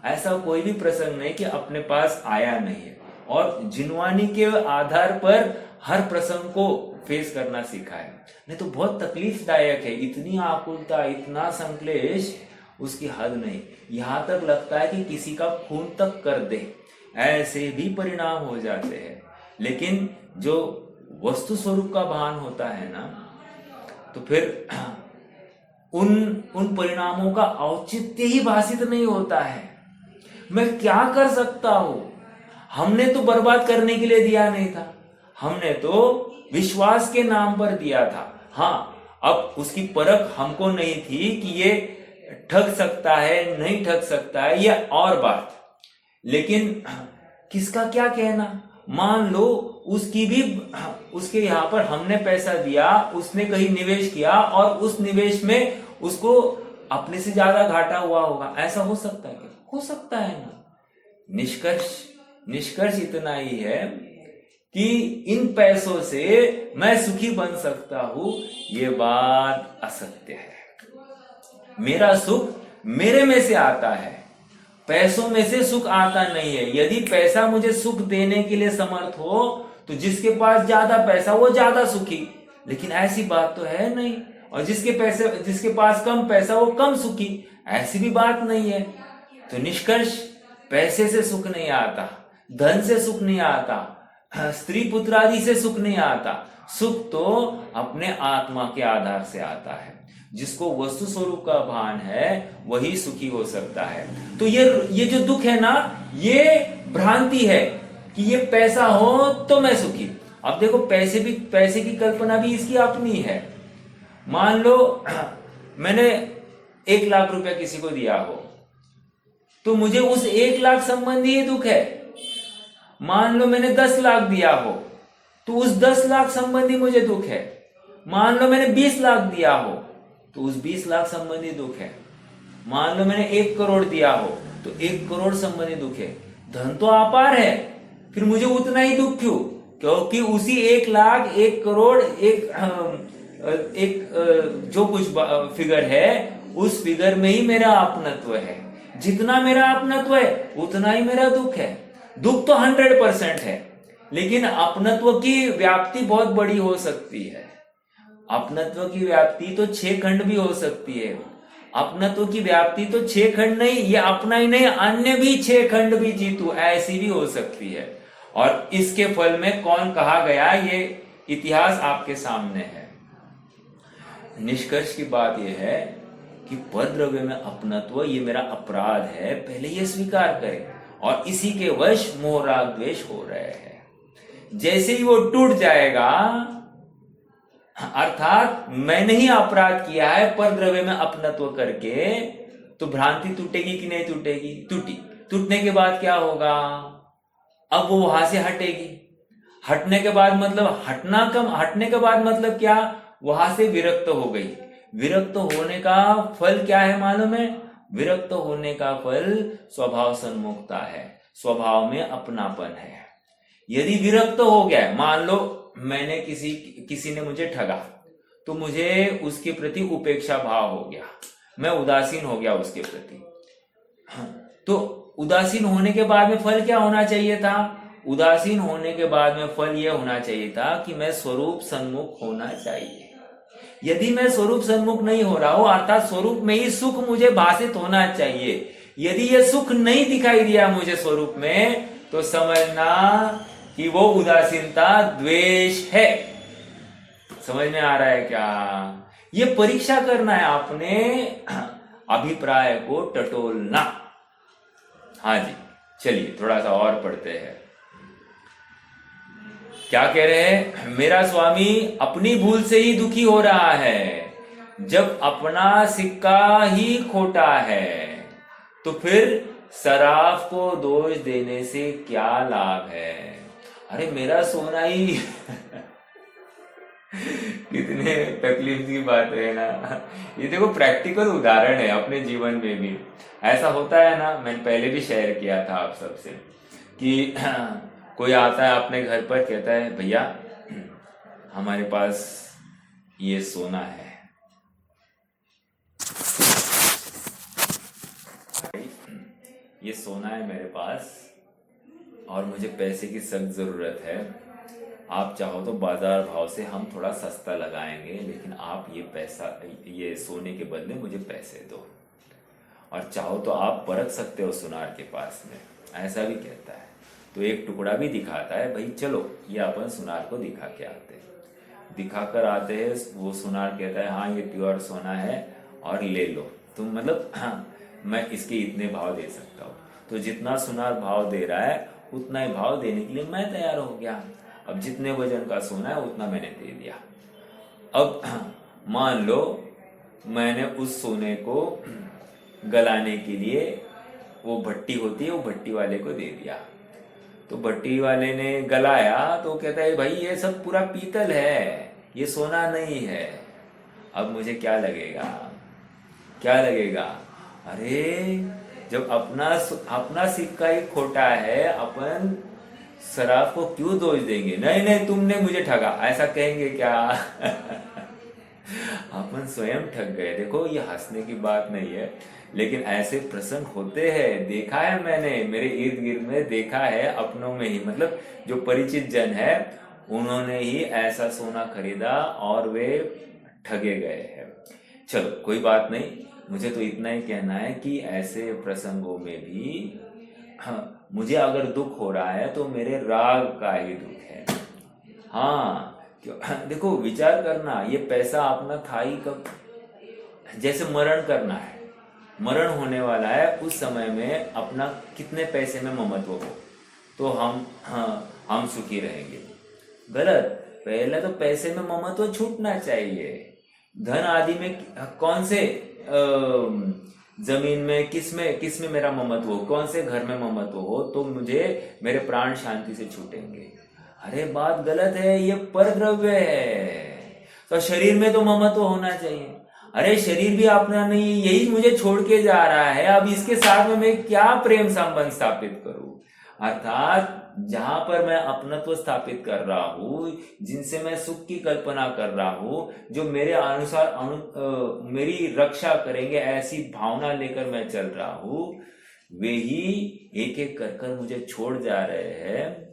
ऐसा कोई भी प्रसंग नहीं कि अपने पास आया नहीं है, और जिनवानी के आधार पर हर प्रसंग को फेस करना सीखा है। नहीं तो बहुत तकलीफदायक है, इतनी आकुलता, इतना संक्लेश, उसकी हद नहीं। यहां तक लगता है कि किसी का खून तक कर दे, ऐसे भी परिणाम हो जाते हैं। लेकिन जो वस्तु स्वरूप का भान होता है ना, तो फिर उन परिणामों का औचित्य ही भाषित नहीं होता है। मैं क्या कर सकता हूं? हमने तो बर्बाद करने के लिए दिया नहीं था, हमने तो विश्वास के नाम पर दिया था। हाँ, अब उसकी परख हमको नहीं थी कि ये ठग सकता है नहीं ठग सकता है, ये और बात। लेकिन किसका क्या कहना, मान लो उसके यहाँ पर हमने पैसा दिया, उसने कहीं निवेश किया और उस निवेश में उसको अपने से ज्यादा घाटा हुआ होगा, ऐसा हो सकता है क्या? हो सकता है ना। निष्कर्ष इतना ही है कि इन पैसों से मैं सुखी बन सकता हूं, ये बात असत्य है। मेरा सुख मेरे में से आता है, पैसों में से सुख आता नहीं है। यदि पैसा मुझे सुख देने के लिए समर्थ हो तो जिसके पास ज्यादा पैसा वो ज्यादा सुखी, लेकिन ऐसी बात तो है नहीं। और जिसके पास कम पैसा वो कम सुखी, ऐसी भी बात नहीं है। तो निष्कर्ष, पैसे से सुख नहीं आता, धन से सुख नहीं आता, स्त्री पुत्र आदि से सुख नहीं आता। सुख तो अपने आत्मा के आधार से आता है। जिसको वस्तु स्वरूप का भान है वही सुखी हो सकता है। तो ये जो दुख है ना, ये भ्रांति है कि ये पैसा हो तो मैं सुखी। अब देखो, पैसे की कल्पना भी इसकी अपनी है। मान लो मैंने 1 लाख रुपया किसी को दिया हो, तो मुझे उस 1 लाख संबंधी ही दुख है। मान लो मैंने 10 लाख दिया हो, तो उस 10 लाख संबंधी मुझे दुख है। मान लो मैंने 20 लाख दिया हो, तो उस 20 लाख संबंधी दुख है। मान लो मैंने 1 करोड़ दिया हो, तो 1 करोड़ संबंधी दुख है। धन तो अपार है, फिर मुझे उतना ही दुख क्यों? क्योंकि उसी 1 लाख, 1 करोड़, एक जो कुछ फिगर है, उस फिगर में ही मेरा अपनत्व है। जितना मेरा अपनत्व है उतना ही मेरा दुख है। दुख तो 100% है, लेकिन अपनत्व की व्याप्ति बहुत बड़ी हो सकती है। अपनत्व की व्याप्ति तो 6 खंड भी हो सकती है। अपनत्व की व्याप्ति तो 6 खंड नहीं, ये अपना ही नहीं, अन्य भी 6 खंड भी जीतू, ऐसी भी हो सकती है। और इसके फल में कौन कहा गया, ये इतिहास आपके सामने है। निष्कर्ष की बात यह है कि परद्रव्य में अपनत्व ये मेरा अपराध है, पहले ये स्वीकार करें। और इसी के वश मोह राग द्वेष हो रहे हैं। जैसे ही वो टूट जाएगा, अर्थात मैंने ही अपराध किया है परद्रव्य में अपनत्व करके, तो भ्रांति टूटेगी कि नहीं टूटेगी? टूटने के बाद क्या होगा? अब वो वहां से हटेगी। हटने के बाद मतलब हटने के बाद मतलब क्या? वहां से विरक्त हो गई। विरक्त होने का फल क्या है मालूम है? विरक्त होने का फल स्वभाव सन्मुखता है, स्वभाव में अपनापन है। यदि विरक्त हो गया, मान लो मैंने किसी ने मुझे ठगा, तो मुझे उसके प्रति उपेक्षा भाव हो गया, मैं उदासीन हो गया उसके प्रति। तो उदासीन होने के बाद में फल क्या होना चाहिए था? उदासीन होने के बाद में फल यह होना चाहिए था कि मैं स्वरूप सन्मुख होना चाहिए। यदि मैं स्वरूप सन्मुख नहीं हो रहा हूं, अर्थात स्वरूप में ही सुख मुझे भाषित होना चाहिए, यदि यह सुख नहीं दिखाई दिया मुझे स्वरूप में, तो समझना कि वो उदासीनता द्वेष है। समझ में आ रहा है क्या? ये परीक्षा करना है अपने अभिप्राय को टटोलना। हाँ जी, चलिए थोड़ा सा और पढ़ते हैं। क्या कह रहे हैं? मेरा स्वामी अपनी भूल से ही दुखी हो रहा है। जब अपना सिक्का ही खोटा है तो फिर सराफ को दोष देने से क्या लाभ है? अरे मेरा सोना ही कितने तकलीफ की बात है ना। ये देखो प्रैक्टिकल उदाहरण है अपने जीवन में भी ऐसा होता है ना। मैंने पहले भी शेयर किया था आप सबसे कि कोई आता है अपने घर पर, कहता है भैया हमारे पास ये सोना है, ये सोना है मेरे पास और मुझे पैसे की सख्त जरूरत है। आप चाहो तो बाजार भाव से हम थोड़ा सस्ता लगाएंगे, लेकिन आप ये सोने के बदले मुझे पैसे दो, और चाहो तो आप परख सकते हो सुनार के पास में। ऐसा भी कहता है। तो एक टुकड़ा भी दिखाता है, भाई चलो ये अपन सुनार को दिखा के आते हैं। दिखा कर आते हैं, वो सुनार कहता है हाँ ये प्योर सोना है और ले लो तुम, मतलब हाँ मैं इसके इतने भाव दे सकता हूँ। तो जितना सुनार भाव दे रहा है उतना ही भाव देने के लिए मैं तैयार हो गया। अब जितने वजन का सोना है उतना मैंने दे दिया। अब मान लो मैंने उस सोने को गलाने के लिए, वो भट्टी होती है, वो भट्टी वाले को दे दिया। तो भट्टी वाले ने गलाया तो कहता है भाई ये सब पूरा पीतल है, ये सोना नहीं है। अब मुझे क्या लगेगा? क्या लगेगा? अरे जब अपना सिक्का ही खोटा है, अपन शराब को क्यों दोष देंगे? नहीं नहीं तुमने मुझे ठगा, ऐसा कहेंगे क्या? अपन स्वयं ठग गए। देखो ये हंसने की बात नहीं है, लेकिन ऐसे प्रसंग होते हैं। देखा है मैंने, मेरे इर्द गिर्द में देखा है, अपनों में ही, मतलब जो परिचित जन है उन्होंने ही ऐसा सोना खरीदा और वे ठगे गए हैं। चलो कोई बात नहीं, मुझे तो इतना ही कहना है कि ऐसे प्रसंगों में भी हाँ, मुझे अगर दुख हो रहा है तो मेरे राग का ही दुख है। हाँ देखो विचार करना, ये पैसा अपना था ही कब? जैसे मरण करना है, मरण होने वाला है, उस समय में अपना कितने पैसे में ममत्व हो तो हम सुखी रहेंगे। गलत। पहले तो पैसे में ममत्व छूटना चाहिए। धन आदि में कौन से जमीन में किस में मेरा ममत्व हो, कौन से घर में ममत्व हो तो मुझे मेरे प्राण शांति से छूटेंगे। अरे बात गलत है, ये पर द्रव्य है। तो शरीर में तो ममत्व होना चाहिए। अरे शरीर भी अपना नहीं, यही मुझे छोड़ के जा रहा है, अब इसके साथ में मैं क्या प्रेम संबंध स्थापित करूं? अर्थात जहां पर मैं अपनत्व स्थापित कर रहा हूं, जिनसे मैं सुख की कल्पना कर रहा हूं, जो मेरे अनुसार मेरी रक्षा करेंगे, ऐसी भावना लेकर मैं चल रहा हूं, वे ही एक एक कर मुझे छोड़ जा रहे हैं।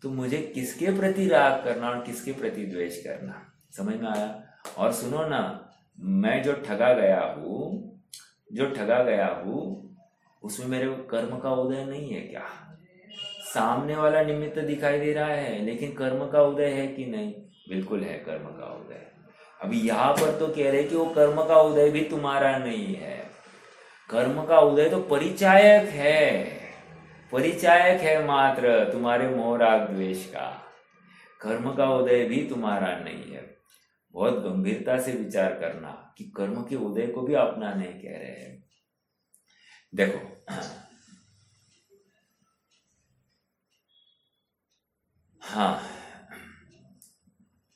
तो मुझे किसके प्रति राग करना और किसके प्रति द्वेष करना? समझ में आया? और सुनो ना, मैं जो ठगा गया हूं उसमें मेरे कर्म का उदय नहीं है क्या? सामने वाला निमित्त दिखाई दे रहा है, लेकिन कर्म का उदय है कि नहीं? बिल्कुल है कर्म का उदय। अभी यहाँ पर तो कह रहे कि वो कर्म का उदय भी तुम्हारा नहीं है। कर्म का उदय तो परिचायक है मात्र तुम्हारे मोह राग द्वेष का। कर्म का उदय भी तुम्हारा नहीं है। बहुत गंभीरता से विचार करना कि कर्म के उदय को भी अपना नहीं कह रहे हैं। देखो हाँ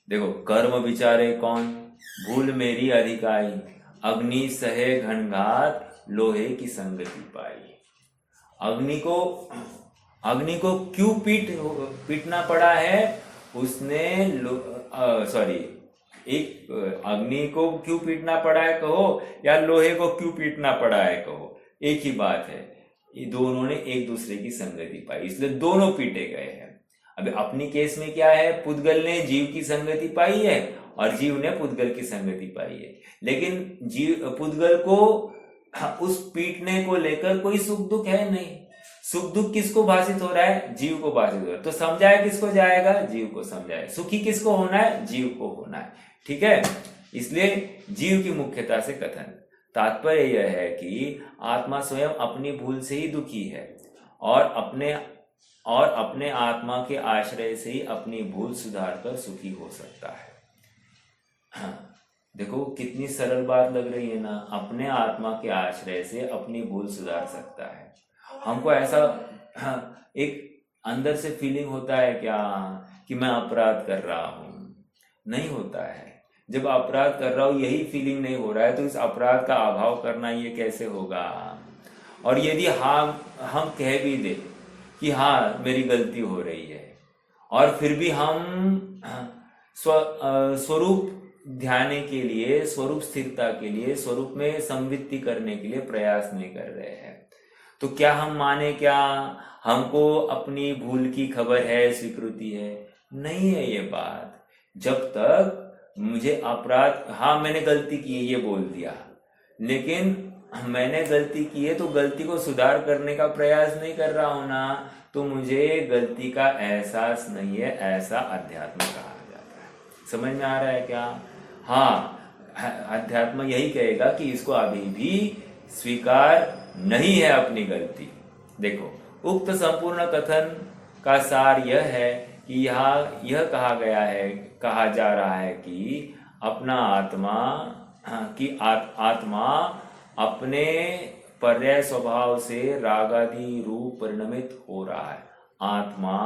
देखो, कर्म विचारे कौन? भूल मेरी अधिकाई, अग्नि सहे घनघात, लोहे की संगति पाई। अग्नि को क्यों पीटना पड़ा है? उसने सॉरी अग्नि को क्यों पीटना पड़ा है कहो, या लोहे को क्यों पीटना पड़ा है कहो, एक ही बात है। ये दोनों ने एक दूसरे की संगति पाई, इसलिए दोनों पीटे गए हैं। अभी अपनी केस में क्या है, पुद्गल ने जीव की संगति पाई है और जीव ने पुद्गल की संगति पाई है, लेकिन जीव पुद्गल को उस पीटने को लेकर कोई सुख दुख है नहीं। सुख दुख किसको भाषित हो रहा है, जीव को भाषित हो रहा है। तो समझाया किसको जाएगा, जीव को समझाया। सुखी किसको होना है, जीव को होना है। ठीक है, इसलिए जीव की मुख्यता से कथन। तात्पर्य यह है कि आत्मा स्वयं अपनी भूल से ही दुखी है और अपने आत्मा के आश्रय से ही अपनी भूल सुधार कर सुखी हो सकता है। हाँ, देखो कितनी सरल बात लग रही है ना, अपने आत्मा के आश्रय से अपनी भूल सुधार सकता है। हमको ऐसा एक अंदर से फीलिंग होता है क्या कि मैं अपराध कर रहा हूं, नहीं होता है। जब अपराध कर रहा हूं यही फीलिंग नहीं हो रहा है तो इस अपराध का अभाव करना ये कैसे होगा। और यदि हम कह भी दे कि हाँ मेरी गलती हो रही है, और फिर भी हम स्वरूप ध्यान के लिए, स्वरूप स्थिरता के लिए, स्वरूप में संवित्ति करने के लिए प्रयास नहीं कर रहे हैं, तो क्या हम माने क्या हमको अपनी भूल की खबर है, स्वीकृति है? नहीं है ये बात। जब तक मुझे अपराध, हाँ मैंने गलती की है ये बोल दिया, लेकिन मैंने गलती की है तो गलती को सुधार करने का प्रयास नहीं कर रहा हूं ना, तो मुझे गलती का एहसास नहीं है, ऐसा अध्यात्म कहा जाता है। समझ में आ रहा है क्या? हाँ, अध्यात्म यही कहेगा कि इसको अभी भी स्वीकार नहीं है अपनी गलती। देखो, उक्त संपूर्ण कथन का सार यह है कि यहाँ यह कहा जा रहा है कि अपना आत्मा आत्मा अपने पर्याय स्वभाव से रागादि रूप परिणमित हो रहा है। आत्मा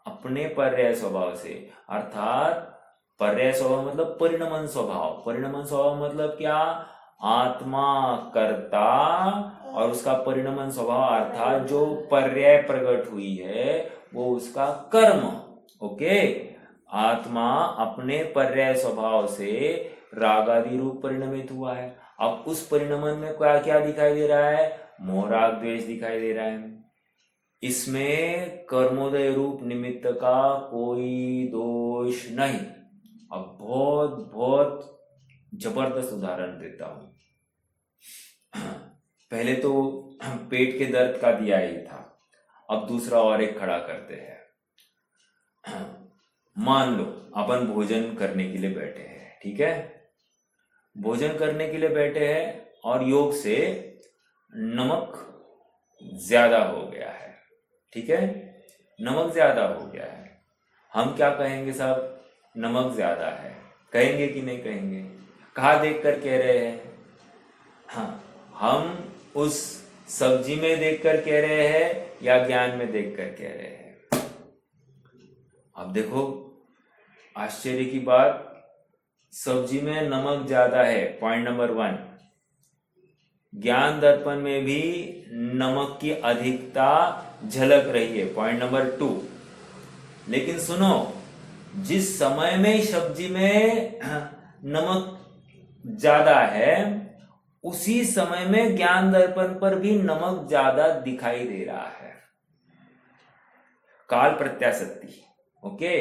अपने पर्याय स्वभाव से, अर्थात पर्याय स्वभाव मतलब परिणमन स्वभाव। परिणमन स्वभाव मतलब क्या? आत्मा कर्ता और उसका परिणमन स्वभाव अर्थात जो पर्याय प्रकट हुई है वो उसका कर्म। ओके, आत्मा अपने पर्याय स्वभाव से रागादि रूप परिणमित हुआ है। अब उस परिणमन में क्या क्या दिखाई दे रहा है? मोह राग द्वेष दिखाई दे रहा है। इसमें कर्मोदय रूप निमित्त का कोई दोष नहीं। अब बहुत बहुत जबरदस्त उदाहरण देता हूं। पहले तो पेट के दर्द का दिया ही था, अब दूसरा और एक खड़ा करते हैं। मान लो अपन भोजन करने के लिए बैठे हैं, ठीक है? भोजन करने के लिए बैठे हैं और योग से नमक ज्यादा हो गया है, ठीक है? नमक ज्यादा हो गया है। हम क्या कहेंगे साहब? नमक ज्यादा है, कहेंगे कि नहीं कहेंगे? कहाँ देखकर कह रहे हैं? हाँ, हम उस सब्जी में देखकर कह रहे हैं या ज्ञान में देखकर कह रहे हैं? अब देखो आश्चर्य की बात, सब्जी में नमक ज्यादा है, पॉइंट नंबर 1। ज्ञान दर्पण में भी नमक की अधिकता झलक रही है, पॉइंट नंबर 2। लेकिन सुनो, जिस समय में सब्जी में नमक ज्यादा है उसी समय में ज्ञान दर्पण पर भी नमक ज्यादा दिखाई दे रहा है। काल प्रत्याशक्ति, ओके?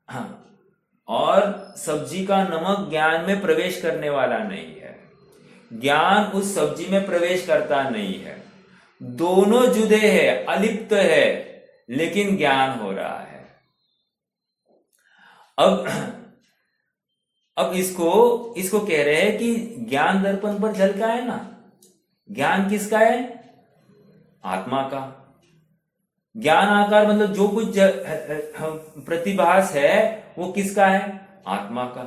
हाँ, और सब्जी का नमक ज्ञान में प्रवेश करने वाला नहीं है, ज्ञान उस सब्जी में प्रवेश करता नहीं है। दोनों जुदे हैं, अलिप्त है, लेकिन ज्ञान हो रहा है। अब इसको कह रहे हैं कि ज्ञान दर्पण पर झलका है ना। ज्ञान किसका है? आत्मा का। ज्ञान आकार मतलब जो कुछ प्रतिभास है वो किसका है? आत्मा का।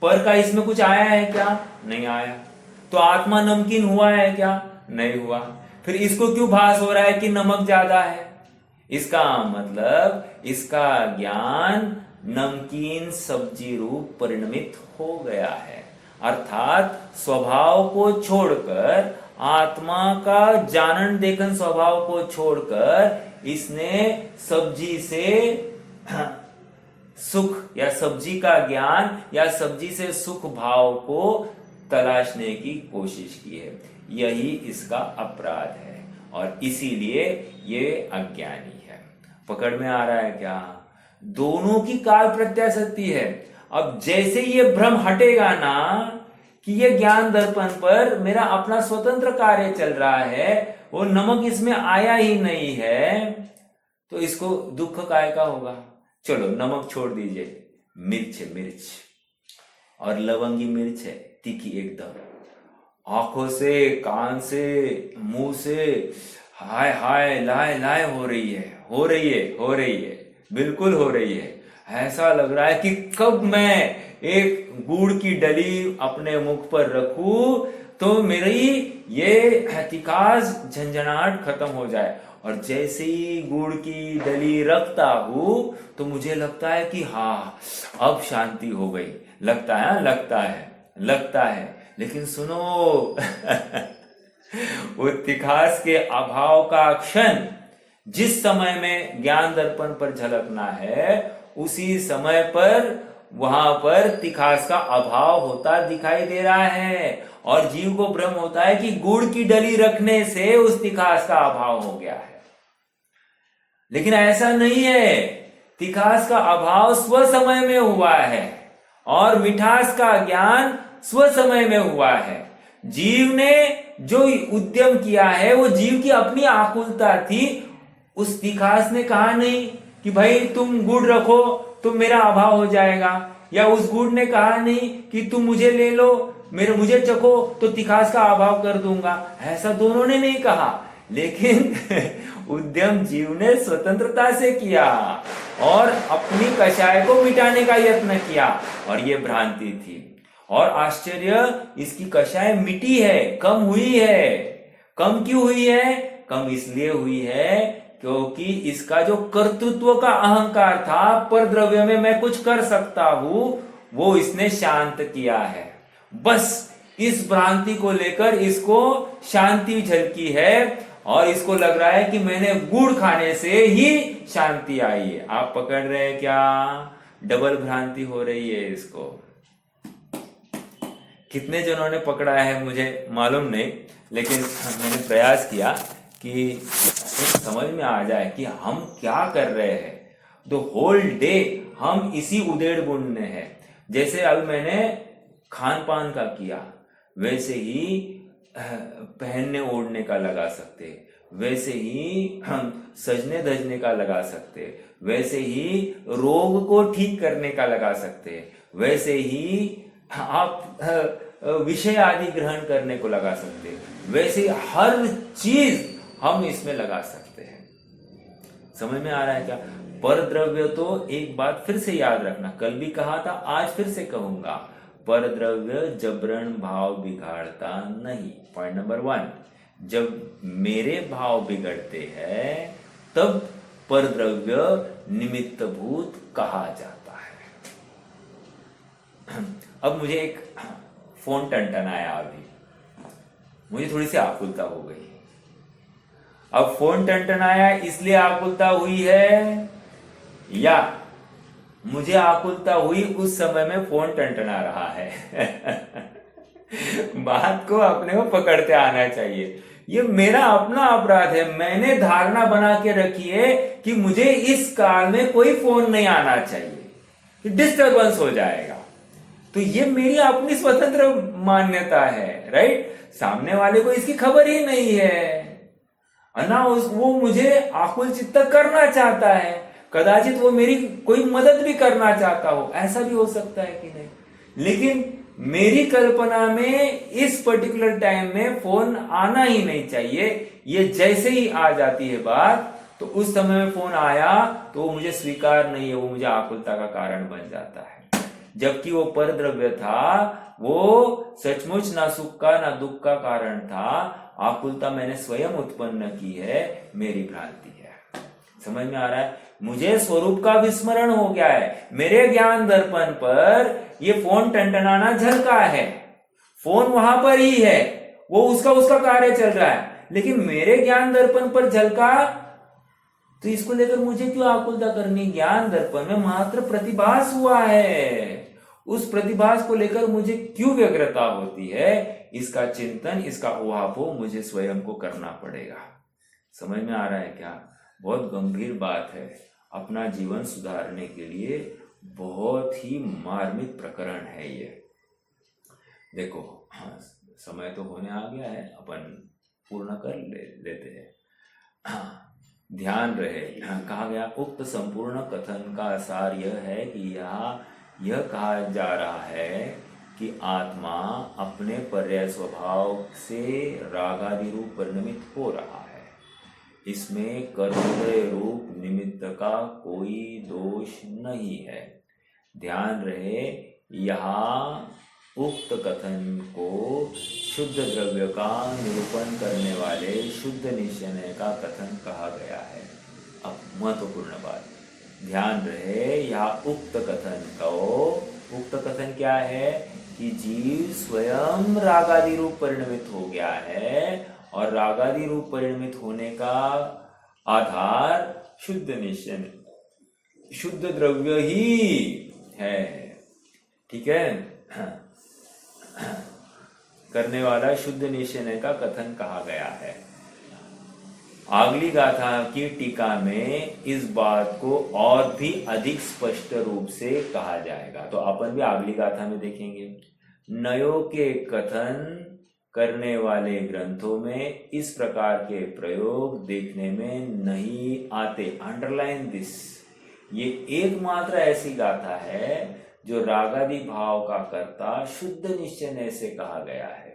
पर का इसमें कुछ आया है क्या? नहीं आया। तो आत्मा नमकीन हुआ है क्या? नहीं हुआ। फिर इसको क्यों भास हो रहा है कि नमक ज्यादा है? इसका मतलब इसका ज्ञान नमकीन सब्जी रूप परिणमित हो गया है, अर्थात स्वभाव को छोड़कर, आत्मा का जानन देखन स्वभाव को छोड़कर इसने सब्जी से सुख या सब्जी का ज्ञान या सब्जी से सुख भाव को तलाशने की कोशिश की है। यही इसका अपराध है और इसीलिए ये अज्ञानी है। पकड़ में आ रहा है क्या? दोनों की काल प्रत्याशक्ति है। अब जैसे ये भ्रम हटेगा ना कि ये ज्ञान दर्पण पर मेरा अपना स्वतंत्र कार्य चल रहा है, वो नमक इसमें आया ही नहीं है, तो इसको दुख काय का होगा। चलो नमक छोड़ दीजिए, मिर्च है, मिर्च और लवंगी मिर्च है, तीखी एकदम, आंखों से, कान से, मुंह से हाय हाय लाए लाए हो रही है, हो रही है, हो रही है, बिल्कुल हो रही है। ऐसा लग रहा है कि कब मैं एक गुड़ की डली अपने मुख पर रखूं तो मेरी ये तिकास झंझनाहट खत्म हो जाए। और जैसे ही गुड़ की डली रखता हूं तो मुझे लगता है कि हाँ अब शांति हो गई। लगता है, लगता है, लगता है, लेकिन सुनो वो तिखास के अभाव का क्षण जिस समय में ज्ञान दर्पण पर झलकना है, उसी समय पर वहां पर तिखास का अभाव होता दिखाई दे रहा है और जीव को भ्रम होता है कि गुड़ की डली रखने से उस तिखास का अभाव हो गया है। लेकिन ऐसा नहीं है। तिखास का अभाव स्व समय में हुआ है और मिठास का ज्ञान स्व समय में हुआ है। जीव ने जो उद्यम किया है वो जीव की अपनी आकुलता थी। उस तिखास ने कहा नहीं कि भाई तुम गुड़ रखो तो मेरा अभाव हो जाएगा, या उस गुड़ ने कहा नहीं कि तुम मुझे ले लो, मुझे चखो तो तिखास का अभाव कर दूंगा। ऐसा दोनों ने नहीं कहा, लेकिन उद्यम जीव ने स्वतंत्रता से किया और अपनी कषाय को मिटाने का यत्न किया और ये भ्रांति थी। और आश्चर्य, इसकी कषाय मिटी है, कम हुई है। कम क्यों हुई है? कम इसलिए हुई है क्योंकि इसका जो कर्तृत्व का अहंकार था, पर द्रव्य में मैं कुछ कर सकता हूं, वो इसने शांत किया है। बस इस भ्रांति को लेकर इसको शांति झलकी है और इसको लग रहा है कि मैंने गुड़ खाने से ही शांति आई है। आप पकड़ रहे हैं क्या? डबल भ्रांति हो रही है इसको। कितने जनों ने पकड़ा है मुझे मालूम नहीं, लेकिन मैंने प्रयास किया कि समझ में आ जाए कि हम क्या कर रहे हैं। द होल डे हम इसी उधेड़ बुन में है। जैसे अभी मैंने खान पान का किया, वैसे ही पहनने ओढ़ने का लगा सकते, वैसे ही हम सजने धजने का लगा सकते, वैसे ही रोग को ठीक करने का लगा सकते, वैसे ही आप विषय आदि ग्रहण करने को लगा सकते, वैसे हर चीज हम इसमें लगा सकते हैं। समझ में आ रहा है क्या? पर द्रव्य तो एक बात फिर से याद रखना, कल भी कहा था, आज फिर से कहूंगा, पर द्रव्य जबरन भाव बिगाड़ता नहीं। पॉइंट नंबर 1, जब मेरे भाव बिगड़ते हैं तब पर द्रव्य निमित्त भूत कहा जाता है। अब मुझे एक फोन टनटनाया, अभी मुझे थोड़ी सी आकुलता हो गई। अब फोन टनटनाया इसलिए आकुलता हुई है या मुझे आकुलता हुई उस समय में फोन टनटना रहा है? बात को अपने को पकड़ते आना चाहिए। ये मेरा अपना अपराध है। मैंने धारणा बना के रखी है कि मुझे इस काल में कोई फोन नहीं आना चाहिए, डिस्टरबेंस हो जाएगा। तो ये मेरी अपनी स्वतंत्र मान्यता है, राइट? सामने वाले को इसकी खबर ही नहीं है ना, वो मुझे आकुल चित्त करना चाहता है, कदाचित वो मेरी कोई मदद भी करना चाहता हो, ऐसा भी हो सकता है कि नहीं। लेकिन मेरी कल्पना में इस पर्टिकुलर टाइम में फोन आना ही नहीं चाहिए। ये जैसे ही आ जाती है बात, तो उस समय में फोन आया तो वो मुझे स्वीकार नहीं है, वो मुझे आकुलता का कारण बन जाता है। जबकि वो पर द्रव्य था, वो सचमुच ना सुख का ना दुख का कारण था। आकुलता मैंने स्वयं उत्पन्न की है, मेरी भ्रांति है। समझ में आ रहा है? मुझे स्वरूप का विस्मरण हो गया है। मेरे ज्ञान दर्पण पर ये फोन टनटनाना झलका है, फोन वहां पर ही है, वो उसका कार्य चल रहा है, लेकिन मेरे ज्ञान दर्पण पर झलका तो इसको लेकर मुझे क्यों आकुलता करनी? ज्ञान दर्पण में मात्र प्रतिभास हुआ है, उस प्रतिभास को लेकर मुझे क्यों व्यग्रता होती है? इसका चिंतन, इसका उहापोह मुझे स्वयं को करना पड़ेगा। समझ में आ रहा है क्या? बहुत गंभीर बात है। अपना जीवन सुधारने के लिए बहुत ही मार्मिक प्रकरण है ये। देखो, समय तो होने आ गया है, अपन पूर्ण कर लेते हैं। ध्यान रहे, कहा गया उक्त संपूर्ण कथन का सार यह है कि यह कहा जा रहा है कि आत्मा अपने पर्याय स्वभाव से रागादि रूप परिणमित हो रहा है। इसमें कर्मोदय रूप निमित्त का कोई दोष नहीं है। ध्यान रहे, यहाँ उक्त कथन को शुद्ध द्रव्य का निरूपण करने वाले शुद्ध निश्चय का कथन कहा गया है। अब महत्वपूर्ण बात, ध्यान रहे, यहाँ उक्त कथन क्या है कि जीव स्वयं रागादि रूप परिणमित हो गया है, और रागादि रूप परिणमित होने का आधार शुद्ध निश्चय, शुद्ध द्रव्य ही है। ठीक है, करने वाला शुद्ध निश्चय का कथन कहा गया है। अगली गाथा की टीका में इस बात को और भी अधिक स्पष्ट रूप से कहा जाएगा। तो अपन भी अगली गाथा में देखेंगे। नयो के कथन करने वाले ग्रंथों में इस प्रकार के प्रयोग देखने में नहीं आते। अंडरलाइन दिस, ये एकमात्र ऐसी गाथा है जो रागादि भाव का कर्ता शुद्ध निश्चय से कहा गया है।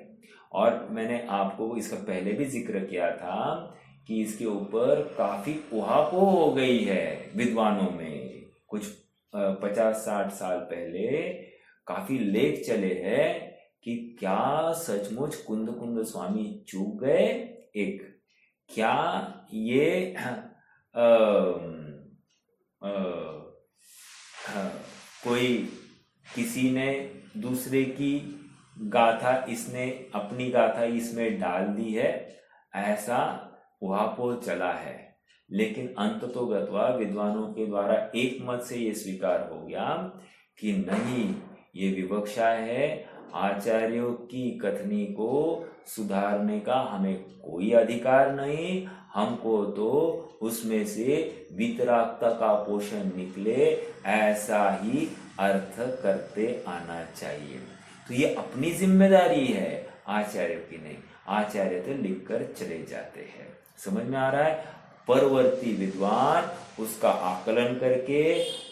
और मैंने आपको इसका पहले भी जिक्र किया था कि इसके ऊपर काफी उहापोह हो गई है विद्वानों में। कुछ 50-60 साल पहले काफी लेख चले हैं कि क्या सचमुच कुंद कुंद स्वामी चूक गए। एक क्या ये कोई किसी ने दूसरे की गाथा, इसने अपनी गाथा इसमें डाल दी है, ऐसा उहापोह चला है। लेकिन अंततोगत्वा विद्वानों के द्वारा एक मत से ये स्वीकार हो गया कि नहीं, ये विवक्षा है, आचार्यों की कथनी को सुधारने का हमें कोई अधिकार नहीं। हमको तो उसमें से वितरागता का पोषण निकले ऐसा ही अर्थ करते आना चाहिए। तो ये अपनी जिम्मेदारी है, आचार्य की नहीं। आचार्य तो लिखकर चले जाते हैं। समझ में आ रहा है? परवर्ती विद्वान उसका आकलन करके,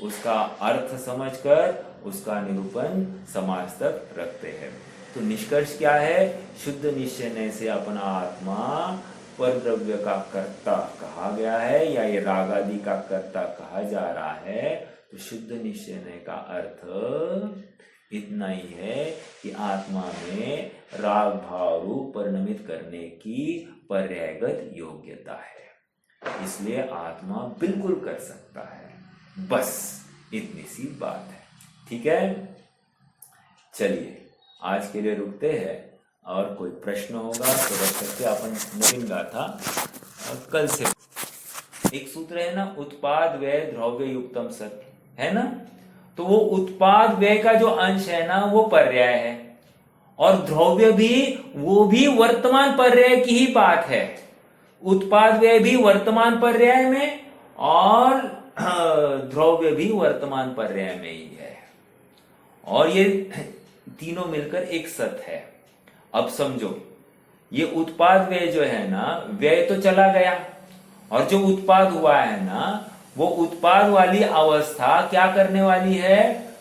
उसका अर्थ समझकर उसका निरूपण समाज तक रखते हैं। तो निष्कर्ष क्या है? शुद्ध निश्चय से अपना आत्मा पर द्रव्य का कर्ता कहा गया है, या ये रागादि का कर्ता कहा जा रहा है। तो शुद्ध निश्चय का अर्थ इतना ही है कि आत्मा में राग भाव रूप परिणमित करने की पर्यायगत योग्यता है, इसलिए आत्मा बिल्कुल कर सकता है। बस इतनी सी बात है। ठीक है, चलिए आज के लिए रुकते हैं, और कोई प्रश्न होगा तो रख सकते। अपन नवीन गाथा कल से। एक सूत्र है ना, उत्पाद व्यय द्रव्य युक्तम सत, है ना। तो वो उत्पाद व्यय का जो अंश है ना, वो पर्याय है, और द्रव्य भी, वो भी वर्तमान पर्याय की ही बात है। उत्पाद व्यय भी वर्तमान पर्याय में, और द्रव्य भी वर्तमान पर्याय में ही है, और ये तीनों मिलकर एक सत है। अब समझो, ये उत्पाद व्यय जो है ना, व्यय तो चला गया, और जो उत्पाद हुआ है ना, वो उत्पाद वाली अवस्था क्या करने वाली है?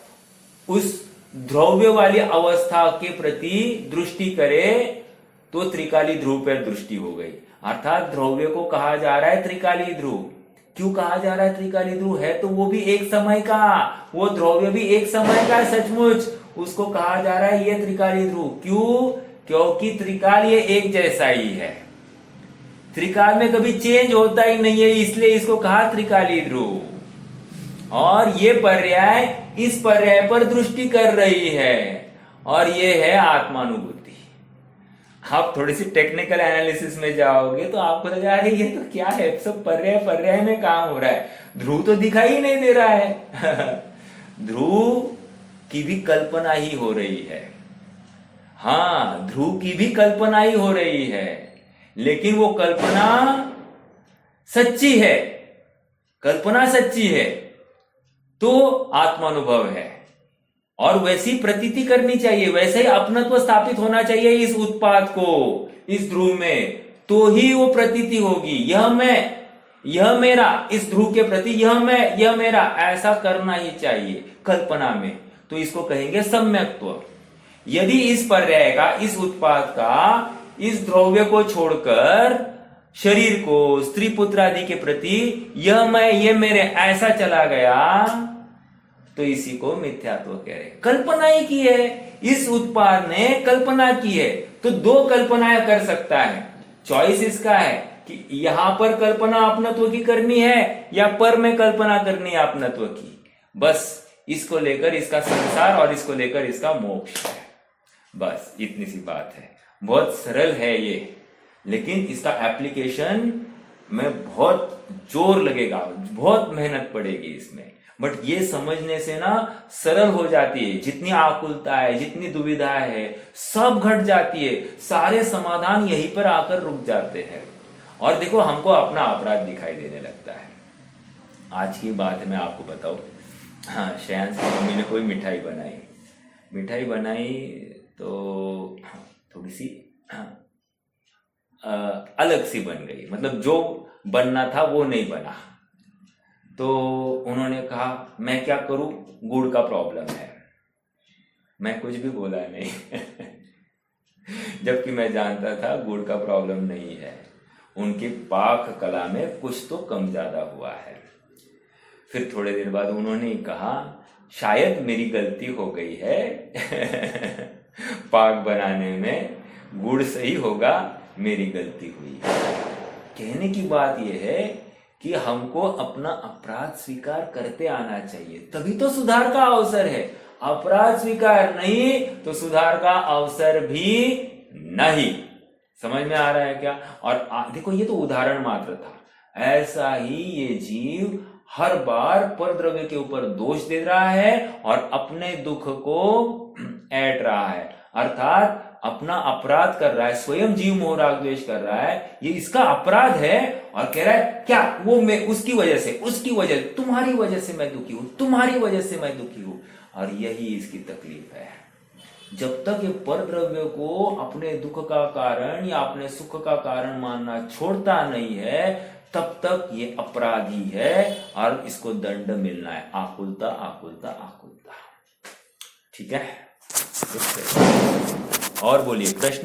उस द्रव्य वाली अवस्था के प्रति दृष्टि करे तो त्रिकाली ध्रुव पर दृष्टि हो गई। अर्थात द्रव्य को कहा जा रहा है त्रिकाली ध्रुव। क्यों कहा जा रहा है त्रिकाली ध्रुव? है तो वो भी एक समय का, वो द्रव्य भी एक समय का है सचमुच, उसको कहा जा रहा है ये त्रिकाली ध्रुव। क्यों? क्योंकि त्रिकाल ये एक जैसा ही है, त्रिकाल में कभी चेंज होता ही नहीं है, इसलिए इसको कहा त्रिकाली ध्रुव। और ये पर्याय इस पर्याय पर दृष्टि कर रही है, और ये है आत्मानुभूति। आप थोड़ी सी टेक्निकल एनालिसिस में जाओगे तो आपको लगेगा अरे ये तो क्या है, सब पर्याय में काम हो रहा है, ध्रुव तो दिखाई ही नहीं दे रहा है। ध्रुव की भी कल्पना ही हो रही है। हाँ, ध्रुव की भी कल्पना ही हो रही है, लेकिन वो कल्पना सच्ची है। कल्पना सच्ची है तो आत्मानुभव है, और वैसी प्रतीति करनी चाहिए, वैसे ही अपनत्व स्थापित होना चाहिए इस उत्पाद को, इस ध्रुव में, तो ही वो प्रतीति होगी। यह मैं, यह मेरा, इस ध्रुव के प्रति यह मैं, यह मेरा, ऐसा करना ही चाहिए कल्पना में। तो इसको कहेंगे सम्यक्त्व। यदि इस पर्याय का, इस उत्पाद का, इस द्रव्य को छोड़कर शरीर को, स्त्री पुत्र आदि के प्रति यह मैं, ये मेरे, ऐसा चला गया तो इसी को मिथ्यात्व कह रहे। कल्पना ही की है, इस उत्पाद ने कल्पना की है, तो दो कल्पनाएं कर सकता है। चॉइस इसका है कि यहां पर कल्पना अपनत्व की करनी है या पर में कल्पना करनी है अपनत्व की। बस इसको लेकर इसका संसार और इसको लेकर इसका मोक्ष है। बस इतनी सी बात है। बहुत सरल है ये, लेकिन इसका एप्लीकेशन में बहुत जोर लगेगा, बहुत मेहनत पड़ेगी इसमें। बट ये समझने से ना सरल हो जाती है। जितनी आकुलता है, जितनी दुविधा है, सब घट जाती है। सारे समाधान यहीं पर आकर रुक जाते हैं। और देखो, हमको अपना अपराध दिखाई देने लगता है। आज की बात है, मैं आपको बताऊं। हाँ, श्रेयांश की मम्मी ने कोई मिठाई बनाई तो थोड़ी सी अलग सी बन गई, मतलब जो बनना था वो नहीं बना। तो उन्होंने कहा मैं क्या करूं, गुड़ का प्रॉब्लम है। मैं कुछ भी बोला नहीं। जबकि मैं जानता था गुड़ का प्रॉब्लम नहीं है, उनकी पाक कला में कुछ तो कम ज्यादा हुआ है। फिर थोड़े देर बाद उन्होंने कहा शायद मेरी गलती हो गई है। पाक बनाने में गुड़ सही होगा, मेरी गलती हुई। कहने की बात यह है कि हमको अपना अपराध स्वीकार करते आना चाहिए, तभी तो सुधार का अवसर है। अपराध स्वीकार नहीं तो सुधार का अवसर भी नहीं। समझ में आ रहा है क्या? और देखो, ये तो उदाहरण मात्र था। ऐसा ही ये जीव हर बार परद्रव्य के ऊपर दोष दे रहा है और अपने दुख को ऐंठ रहा है, अर्थात अपना अपराध कर रहा है। स्वयं जीव मोह राग द्वेष कर रहा है, ये इसका अपराध है। और कह रहा है क्या, वो मैं उसकी वजह से, तुम्हारी वजह से मैं दुखी हूं, तुम्हारी वजह से मैं दुखी हूं। और यही इसकी तकलीफ है। जब तक ये परद्रव्य को अपने दुख का कारण या अपने सुख का कारण मानना छोड़ता नहीं है, तब तक ये अपराधी है और इसको दंड मिलना है। आकुलता, आकुलता, आकुलता। ठीक है, और बोलिए प्रश्न।